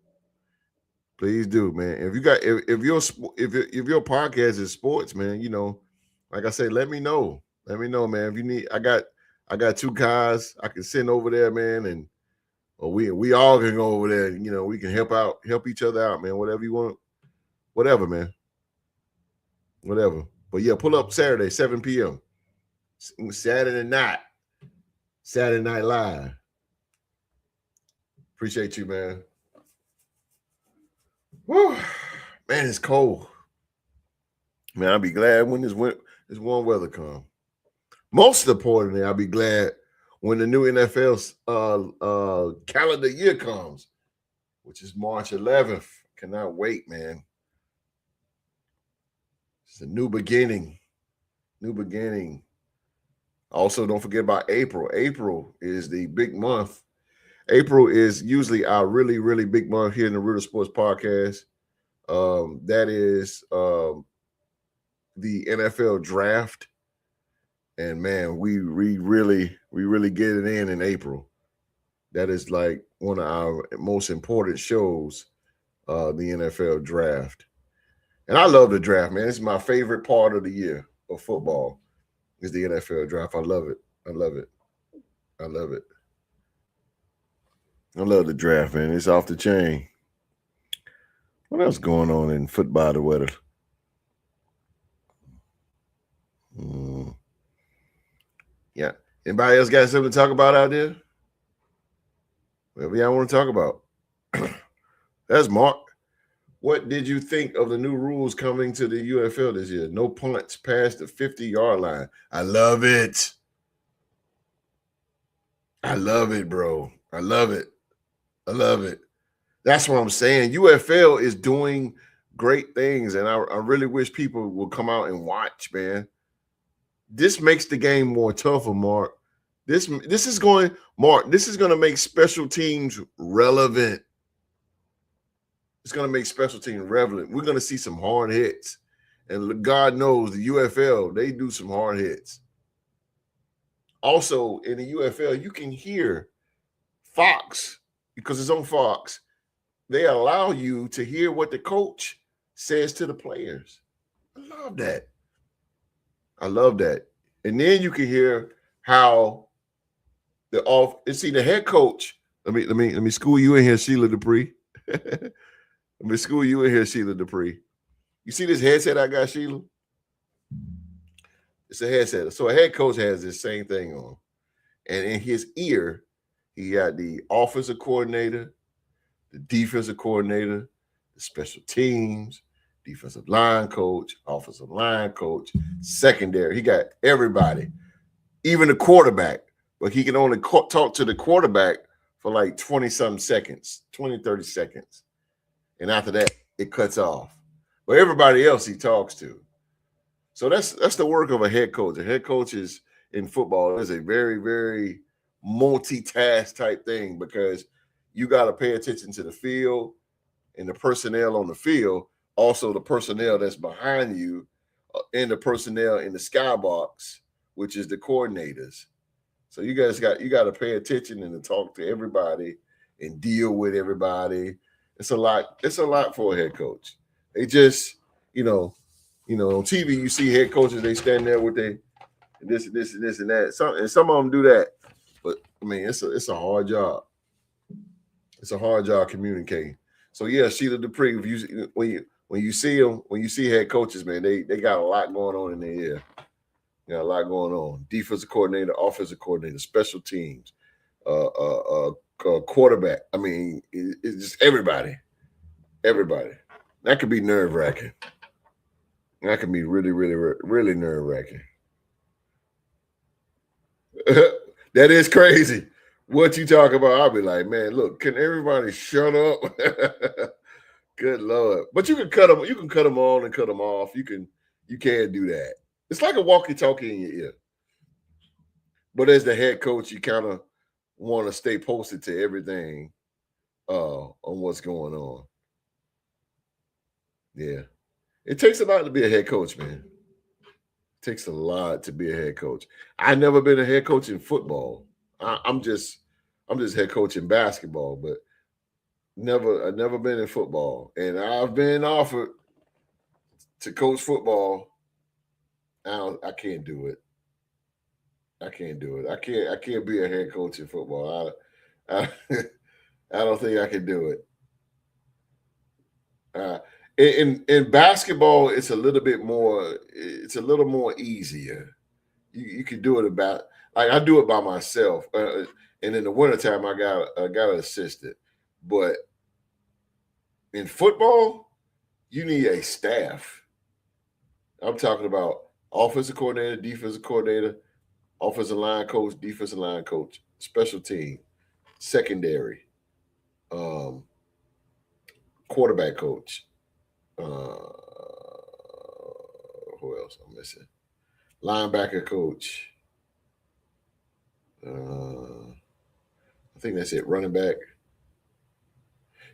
Please do, man. If your podcast is sports, man, you know, like I said, let me know. Let me know, man. If you need, I got 2 guys I can send over there, man, and we all can go over there. You know, we can help each other out, man. Whatever you want, whatever, man. Whatever. But yeah, pull up Saturday, 7 p.m. Saturday Night Live. Appreciate you, man. Whew. Man, it's cold. Man, I'll be glad when this warm weather comes. Most importantly, I'll be glad when the new NFL's calendar year comes, which is March 11th. Cannot wait, man. It's a new beginning. New beginning. Also, don't forget about April. April is the big month. April is usually our really, really big month here in the Real Sports Podcast. That is the NFL draft, and man, we really get it in April. That is like one of our most important shows, the NFL draft. And I love the draft, man. It's my favorite part of the year of football is the NFL draft. I love it. I love it. I love it. I love the draft, man. It's off the chain. What else going on in football the weather? Yeah. Anybody else got something to talk about out there? Whatever y'all want to talk about. That's Mark. What did you think of the new rules coming to the UFL this year? No punts past the 50-yard line. I love it. I love it, bro. I love it. I love it. That's what I'm saying. UFL is doing great things, and I really wish people will come out and watch, man. This makes the game more tougher, Mark. This is going to make special teams relevant. It's going to make special teams relevant. We're going to see some hard hits. And God knows the UFL, they do some hard hits. Also, in the UFL, you can hear Fox, because it's on Fox. They allow you to hear what the coach says to the players. I love that. I love that. And then you can hear how the head coach. Let me school you in here, Sheila Dupree. Let me school you in here, Sheila Dupree. You see this headset I got, Sheila? It's a headset. So a head coach has this same thing on. And in his ear, he got the offensive coordinator, the defensive coordinator, the special teams, defensive line coach, offensive line coach, secondary. He got everybody, even the quarterback. But he can only talk to the quarterback for like 20-something seconds, 20, 30 seconds. And after that, it cuts off. But everybody else he talks to. So that's the work of a head coach. A head coach is in football is a very, very multitask type thing, because you got to pay attention to the field and the personnel on the field, also the personnel that's behind you, and the personnel in the skybox, which is the coordinators. So you got to pay attention and to talk to everybody and deal with everybody. It's a lot. It's a lot for a head coach. They just, on TV you see head coaches, they stand there with their this and that. Some of them do that, but I mean it's a hard job. It's a hard job communicating. So yeah, Sheila Dupree, when you see them, when you see head coaches, man, they got a lot going on in their ear. Got a lot going on. Defensive coordinator, offensive coordinator, special teams, quarterback. I mean, it's just everybody. Everybody. That could be nerve-wracking. That could be really, really, really nerve-wracking. That is crazy. What you talk about, I'll be like, man, look, can everybody shut up? Good Lord. But you can cut them on and cut them off. You can't do that. It's like a walkie-talkie in your ear. But as the head coach, you kind of want to stay posted to everything on what's going on. Yeah. It takes a lot to be a head coach, man. It takes a lot to be a head coach. I've never been a head coach in football. I'm just head coach in basketball, but I've never been in football. And I've been offered to coach football. I can't do it. I can't do it. I can't be a head coach in football. I don't think I can do it. In basketball, it's a little bit more. It's a little more easier. You can do it about like I do it by myself. And in the wintertime, I got an assistant. But in football, you need a staff. I'm talking about offensive coordinator, defensive coordinator, offensive line coach, defensive line coach, special team, secondary, quarterback coach. Who else I'm missing? Linebacker coach. I think that's it. Running back.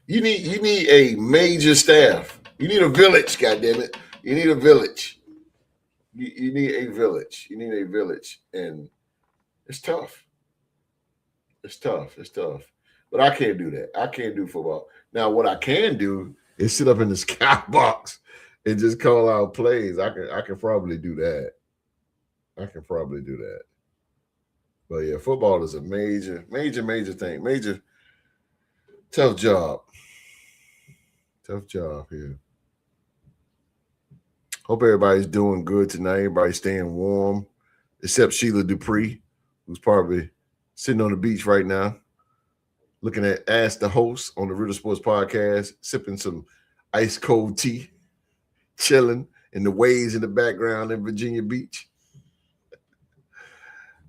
You need a major staff. You need a village, goddammit. You need a village. you need a village. You need a village, and it's tough. It's tough. It's tough. But I can't do that. I can't do football. Now, what I can do is sit up in the skybox and just call out plays. I can probably do that. I can probably do that. But yeah, football is a major thing. Major tough job. Tough job here. Hope everybody's doing good tonight. Everybody's staying warm, except Sheila Dupree, who's probably sitting on the beach right now, looking at Ask the Host on the Riddle Sports Podcast, sipping some ice cold tea, chilling in the waves in the background in Virginia Beach.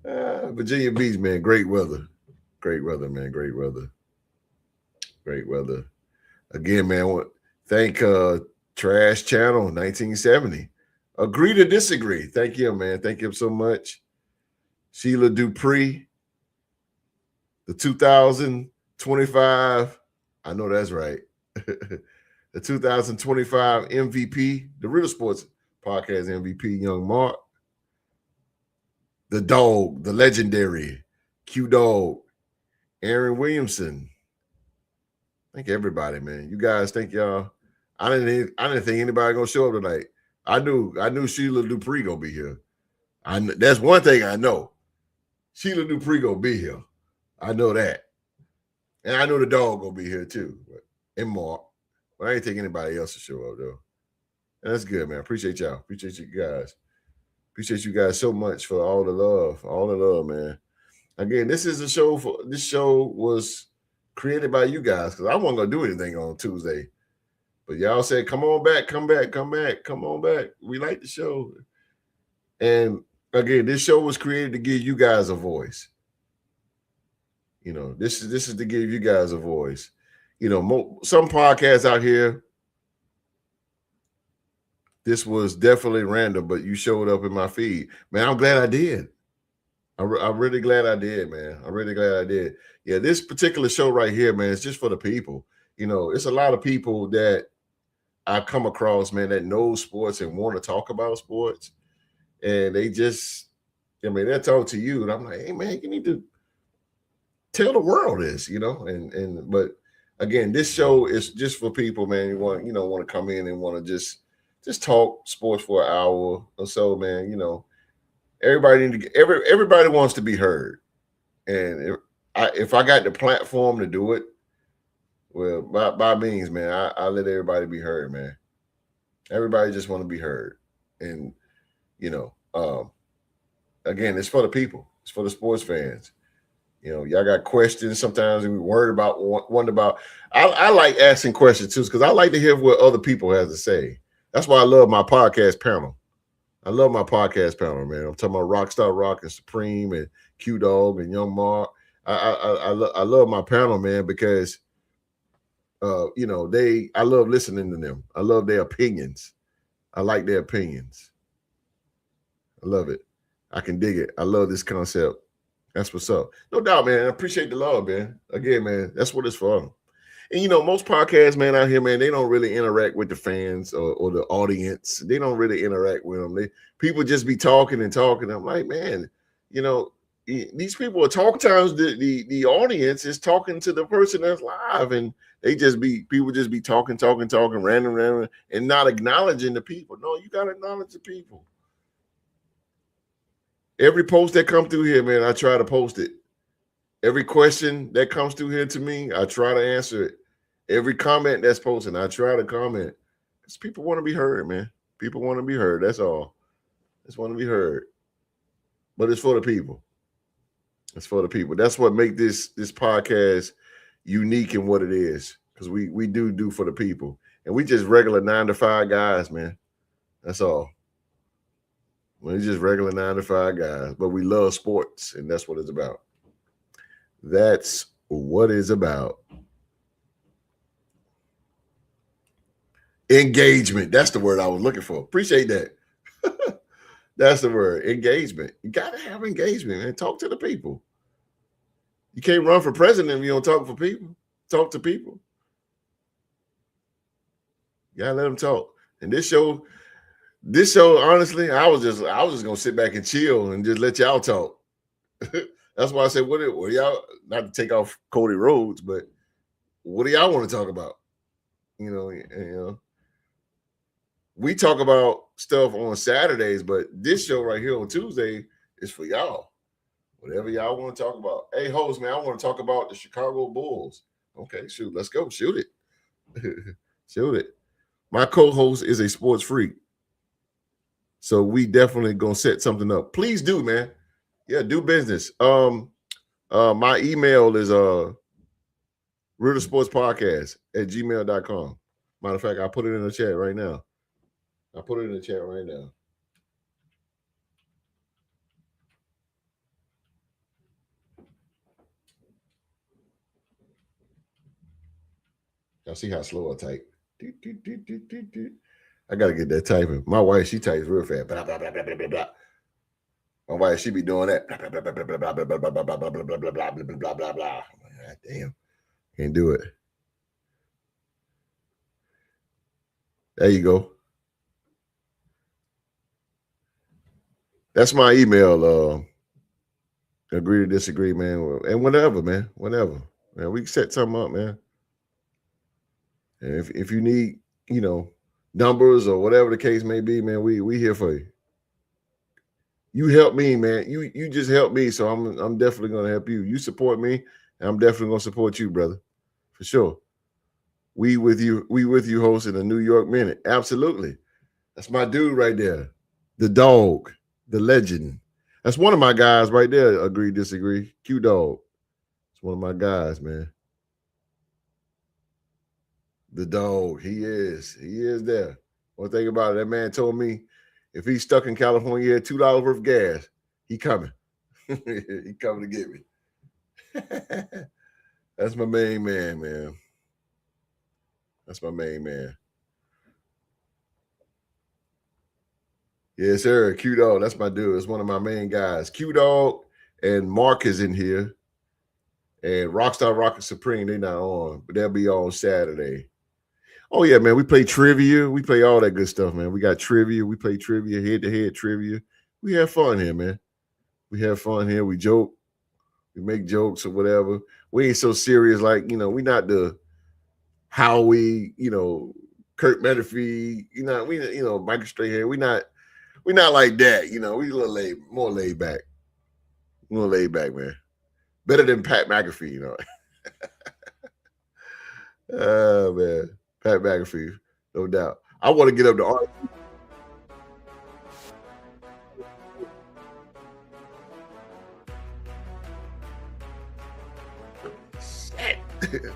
Virginia Beach, man, great weather. Great weather, man. Great weather. Great weather. Again, man, thank Trash Channel 1970. Agree to disagree. Thank you, man. Thank you so much. Sheila Dupree, the 2025, I know that's right. The 2025 MVP, the Riddle Sports Podcast MVP, Young Mark. The dog, the legendary Q Dog, Aaron Williamson. Thank everybody, man. You guys, thank y'all. I didn't think anybody gonna show up tonight. I knew Sheila Dupree gonna be here. That's one thing I know. Sheila Dupree gonna be here. I know that, and I know the dog gonna be here too. And Mark, but I ain't think anybody else to show up though. And that's good, man. Appreciate y'all. Appreciate you guys. Appreciate you guys so much for all the love, man. Again, this show was created by you guys because I wasn't gonna do anything on Tuesday. But y'all said, come on back, come on back. We like the show. And again, this show was created to give you guys a voice. You know, this is to give you guys a voice. You know, some podcasts out here, this was definitely random, but you showed up in my feed. Man, I'm glad I did. I'm really glad I did, man. I'm really glad I did. Yeah, this particular show right here, man, it's just for the people. You know, it's a lot of people that I come across, man, that know sports and want to talk about sports. And they just, I mean, they'll talk to you. And I'm like, hey, man, you need to tell the world this, you know. But again, this show is just for people, man. You want to come in and want to just talk sports for an hour or so, man. You know, everybody wants to be heard, and if I got the platform to do it, well, by means, man, I let everybody be heard, man. Everybody just want to be heard, and you know, again, it's for the people, it's for the sports fans. You know, y'all got questions sometimes, and we wonder about. I like asking questions too, because I like to hear what other people have to say. That's why I love my podcast panel. I love my podcast panel, man. I'm talking about Rockstar Rock and Supreme and Q Dog and Young Mark. I love my panel, man, because you know, I love listening to them. I love their opinions. I like their opinions. I love it. I can dig it. I love this concept. That's what's up. No doubt, man. I appreciate the love, man. Again, man, that's what it's for. And, you know, most podcasts, man, out here, man, they don't really interact with the fans or the audience. They don't really interact with them. People just be talking and talking. I'm like, man, you know, these people are talking. Times the audience is talking to the person that's live, and people just be talking, random, and not acknowledging the people. No, you got to acknowledge the people. Every post that comes through here, man, I try to post it. Every question that comes through here to me, I try to answer it. Every comment that's posted, I try to comment. Because people want to be heard, man. People want to be heard. That's all. Just want to be heard. But it's for the people. It's for the people. That's what makes this podcast unique in what it is. Because we do for the people. And we just regular 9-to-5 guys, man. That's all. We're just regular 9-to-5 guys. But we love sports, and that's what it's about. That's what it's about. Engagement. That's the word I was looking for. Appreciate that. That's the word. Engagement. You got to have engagement, man. Talk to the people. You can't run for president if you don't talk for people. Talk to people. You got to let them talk. And this show, This show, honestly, I was just gonna sit back and chill and just let y'all talk. That's why I said, what y'all, not to take off Cody Rhodes, but what do y'all want to talk about? We talk about stuff on Saturdays, but this show right here on Tuesday is for y'all. Whatever y'all want to talk about. Hey, host, man, I want to talk about the Chicago Bulls. Okay, shoot, let's go. Shoot it. Shoot it. My co-host is a sports freak. So we definitely gonna set something up. Please do, man. Yeah, do business. My email is realsportspodcast@gmail.com. Matter of fact, I put it in the chat right now. Y'all see how slow I type? I gotta get that typing. My wife, she types real fast. Blah, blah, blah, blah, blah, blah, blah. My wife, she be doing that. Blah, blah, blah, blah, blah, blah, blah, blah, blah, blah, blah, blah, blah, blah, blah, blah, blah, blah. God damn. Can't do it. There you go. That's my email. Agree to disagree, man. And whatever, man. Whatever. Man, we can set something up, man. And if you need, numbers or whatever the case may be, man, we here for you. You help me, man. You just help me, so I'm definitely gonna help you. You support me, and I'm definitely gonna support you, brother, for sure. We with you, hosting the New York Minute. Absolutely, that's my dude right there, the dog, the legend. That's one of my guys right there. Agree, disagree. Q Dog. It's one of my guys, man. The dog, he is there. One thing about it, that man told me if he's stuck in California at $2 worth of gas, he coming. He coming to get me. That's my main man. That's my main man. Yes, sir. Q Dog, that's my dude. It's one of my main guys. Q Dog and Mark is in here. And Rockstar Rocket Supreme, they're not on, but they'll be on Saturday. Oh, yeah, man. We play trivia. We play all that good stuff, man. We got trivia. We play trivia, head-to-head trivia. We have fun here, man. We have fun here. We joke. We make jokes or whatever. We ain't so serious like, we not the Howie, Kurt Menefee, Michael Strahan. We not like that, we a little more laid back. A little laid back, man. Better than Pat McAfee, Oh, man. Pat McAfee, no doubt. I want to get up to art.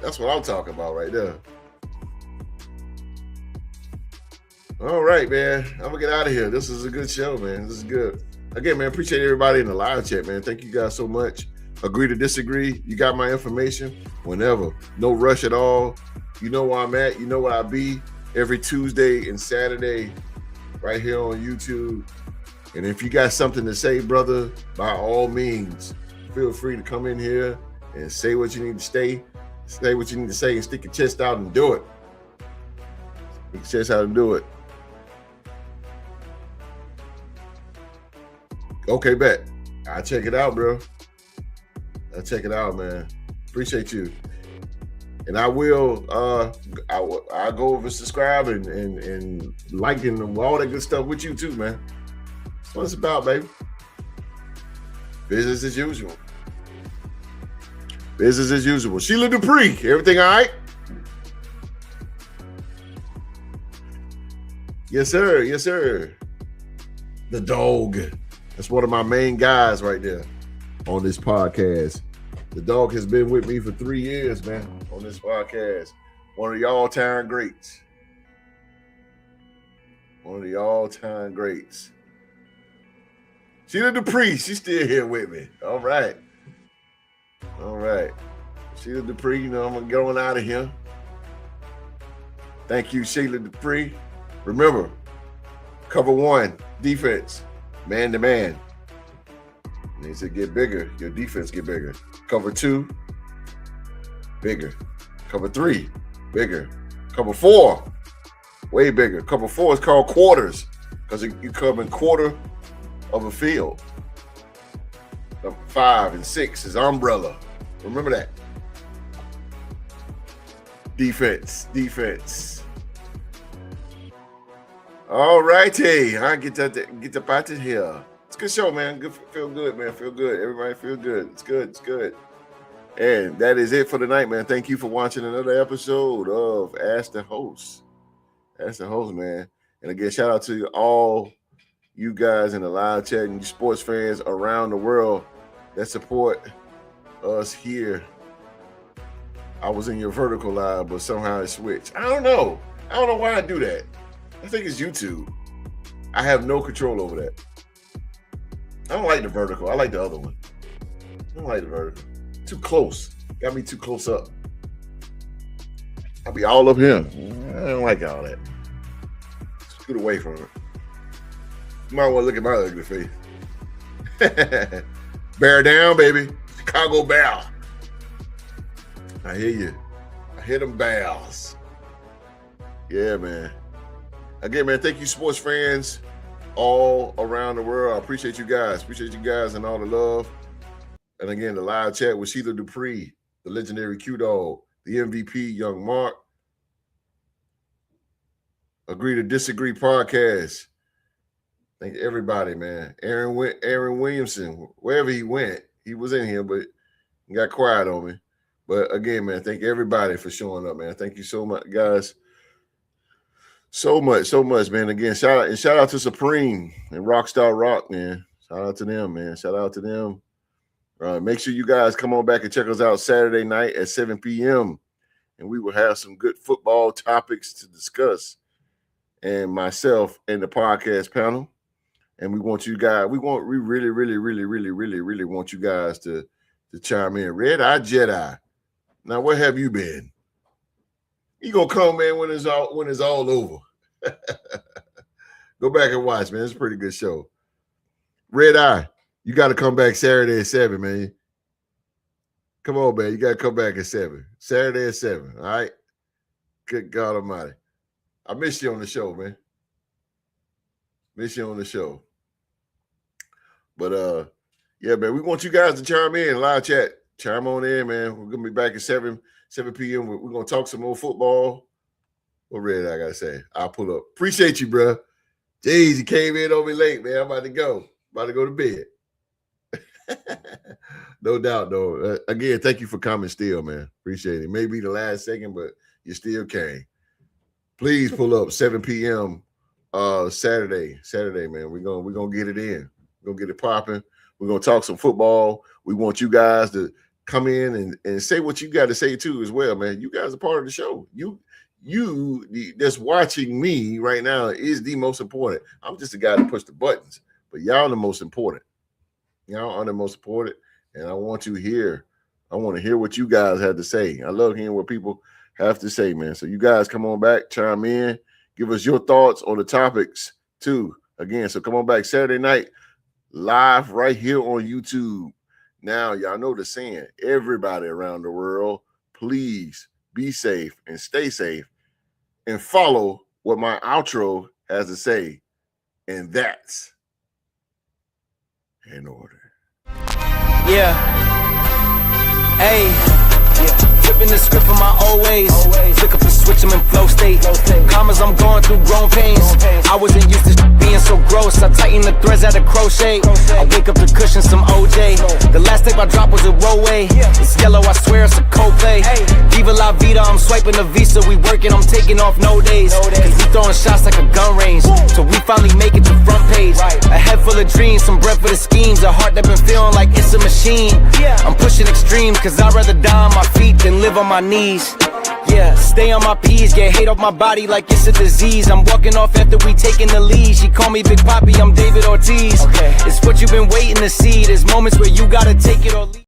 That's what I'm talking about right there. All right, man. I'm going to get out of here. This is a good show, man. This is good. Again, man, appreciate everybody in the live chat, man. Thank you guys so much. Agree to disagree. You got my information whenever. No rush at all. You know where I'm at. You know where I be every Tuesday and Saturday right here on YouTube. And if you got something to say, brother, by all means, feel free to come in here and say what you need to say what you need to say, and stick your chest out and do it. Stick your chest out and do it. Okay, bet. I'll check it out, bro. I'll check it out, man. Appreciate you. And I will I'll go over, subscribe, and like and all that good stuff with you too, man. That's what it's about, baby. Business as usual. Business as usual. Sheila Dupree, everything all right? Yes, sir. Yes, sir. The dog. That's one of my main guys right there on this podcast. The dog has been with me for 3 years, man, on this podcast. One of the all-time greats. One of the all-time greats. Sheila Dupree, she's still here with me. All right. All right. Sheila Dupree, I'm going to get on out of here. Thank you, Sheila Dupree. Remember, cover one, defense, man to man. Needs to get bigger. Your defense get bigger. Cover two, bigger. Cover three, bigger. Cover four, way bigger. Cover four is called quarters. because you cover a quarter of a field. 5 and 6 is umbrella. Remember that. Defense. All righty, I get up out of here. It's a good show, man. Feel good, man. Feel good. Everybody feel good. It's good. And that is it for tonight, man. Thank you for watching another episode of Ask the Host. Ask the Host, man. And again, shout out to all you guys in the live chat and you sports fans around the world that support us here. I was in your vertical live, but somehow it switched. I don't know why I do that. I think it's YouTube. I have no control over that. I don't like the vertical. I like the other one. I don't like the vertical. Too close. Got me too close up. I'll be all up here. I don't like all that. Scoot away from it. You might want to look at my ugly face. Bear down, baby. Chicago Bear. I hear you. I hear them bells. Yeah, man. Again, man, thank you, sports fans all around the world. I appreciate you guys. Appreciate you guys and all the love. And again, the live chat with Sheila Dupree, the legendary Q-Dog, the MVP, Young Mark. Agree to Disagree podcast. Thank everybody, man. Aaron Williamson, wherever he went, he was in here, but he got quiet on me. But again, man, thank everybody for showing up, man. Thank you so much, guys. So much, man. Again, shout out to Supreme and Rockstar Rock, man. Shout out to them, man. Shout out to them. Make sure you guys come on back and check us out Saturday night at 7 p.m. And we will have some good football topics to discuss. And myself and the podcast panel. And we want you guys, we really want you guys to chime in. Red Eye Jedi. Now, where have you been? You gonna come, man, when it's all over. Go back and watch, man. It's a pretty good show. Red Eye, you got to come back Saturday at 7, man. Come on, man. You got to come back at 7. Saturday at 7, all right? Good God Almighty. I miss you on the show, man. Miss you on the show. But, yeah, man, we want you guys to chime in, live chat. Chime on in, man. We're going to be back at 7 p.m. We're going to talk some more football. What Red I got to say? I'll pull up. Appreciate you, bro. Jeez, you came in on me late, man. I'm about to go to bed. No doubt, though. Again, thank you for coming still, man. Appreciate it. Maybe the last second, but you still came. Please pull up 7 p.m. Saturday, man. We're gonna get it in. We're gonna get it popping. We're gonna talk some football. We want you guys to come in and say what you got to say too as well, man. You guys are part of the show. You that's watching me right now is the most important. I'm just a guy to push the buttons, but y'all are the most important. Y'all are the most important, and I want to hear what you guys have to say. I love hearing what people have to say, man. So you guys come on back, chime in, give us your thoughts on the topics too. Again, so come on back Saturday night, live right here on YouTube. Now, y'all know the saying, everybody around the world, please be safe and stay safe and follow what my outro has to say. And that's in order. Yeah. Hey. Yeah. Flipping the script from my old ways. Flick up and switch them in flow state. Commas, I'm going through grown pains. I wasn't used to being so gross. I tighten the threads at a crochet. I wake up to cushion some OJ. The last tape I dropped was a Rowway. It's yellow, I swear it's a Coldplay. Viva la vida, I'm swiping the Visa. We working, I'm taking off no days. Cause we throwing shots like a gun range. So we finally make it to front page. A head full of dreams, some breath for the schemes. A heart that been feeling like it's a machine. I'm pushing extremes, cause I'd rather die on my feet than live on my knees. Yeah, stay on my P's, get hate off my body like it's a disease. I'm walking off after we taking the lead. She call me Big Papi, I'm David Ortiz. It's what you've been waiting to see. There's moments where you gotta take it or leave.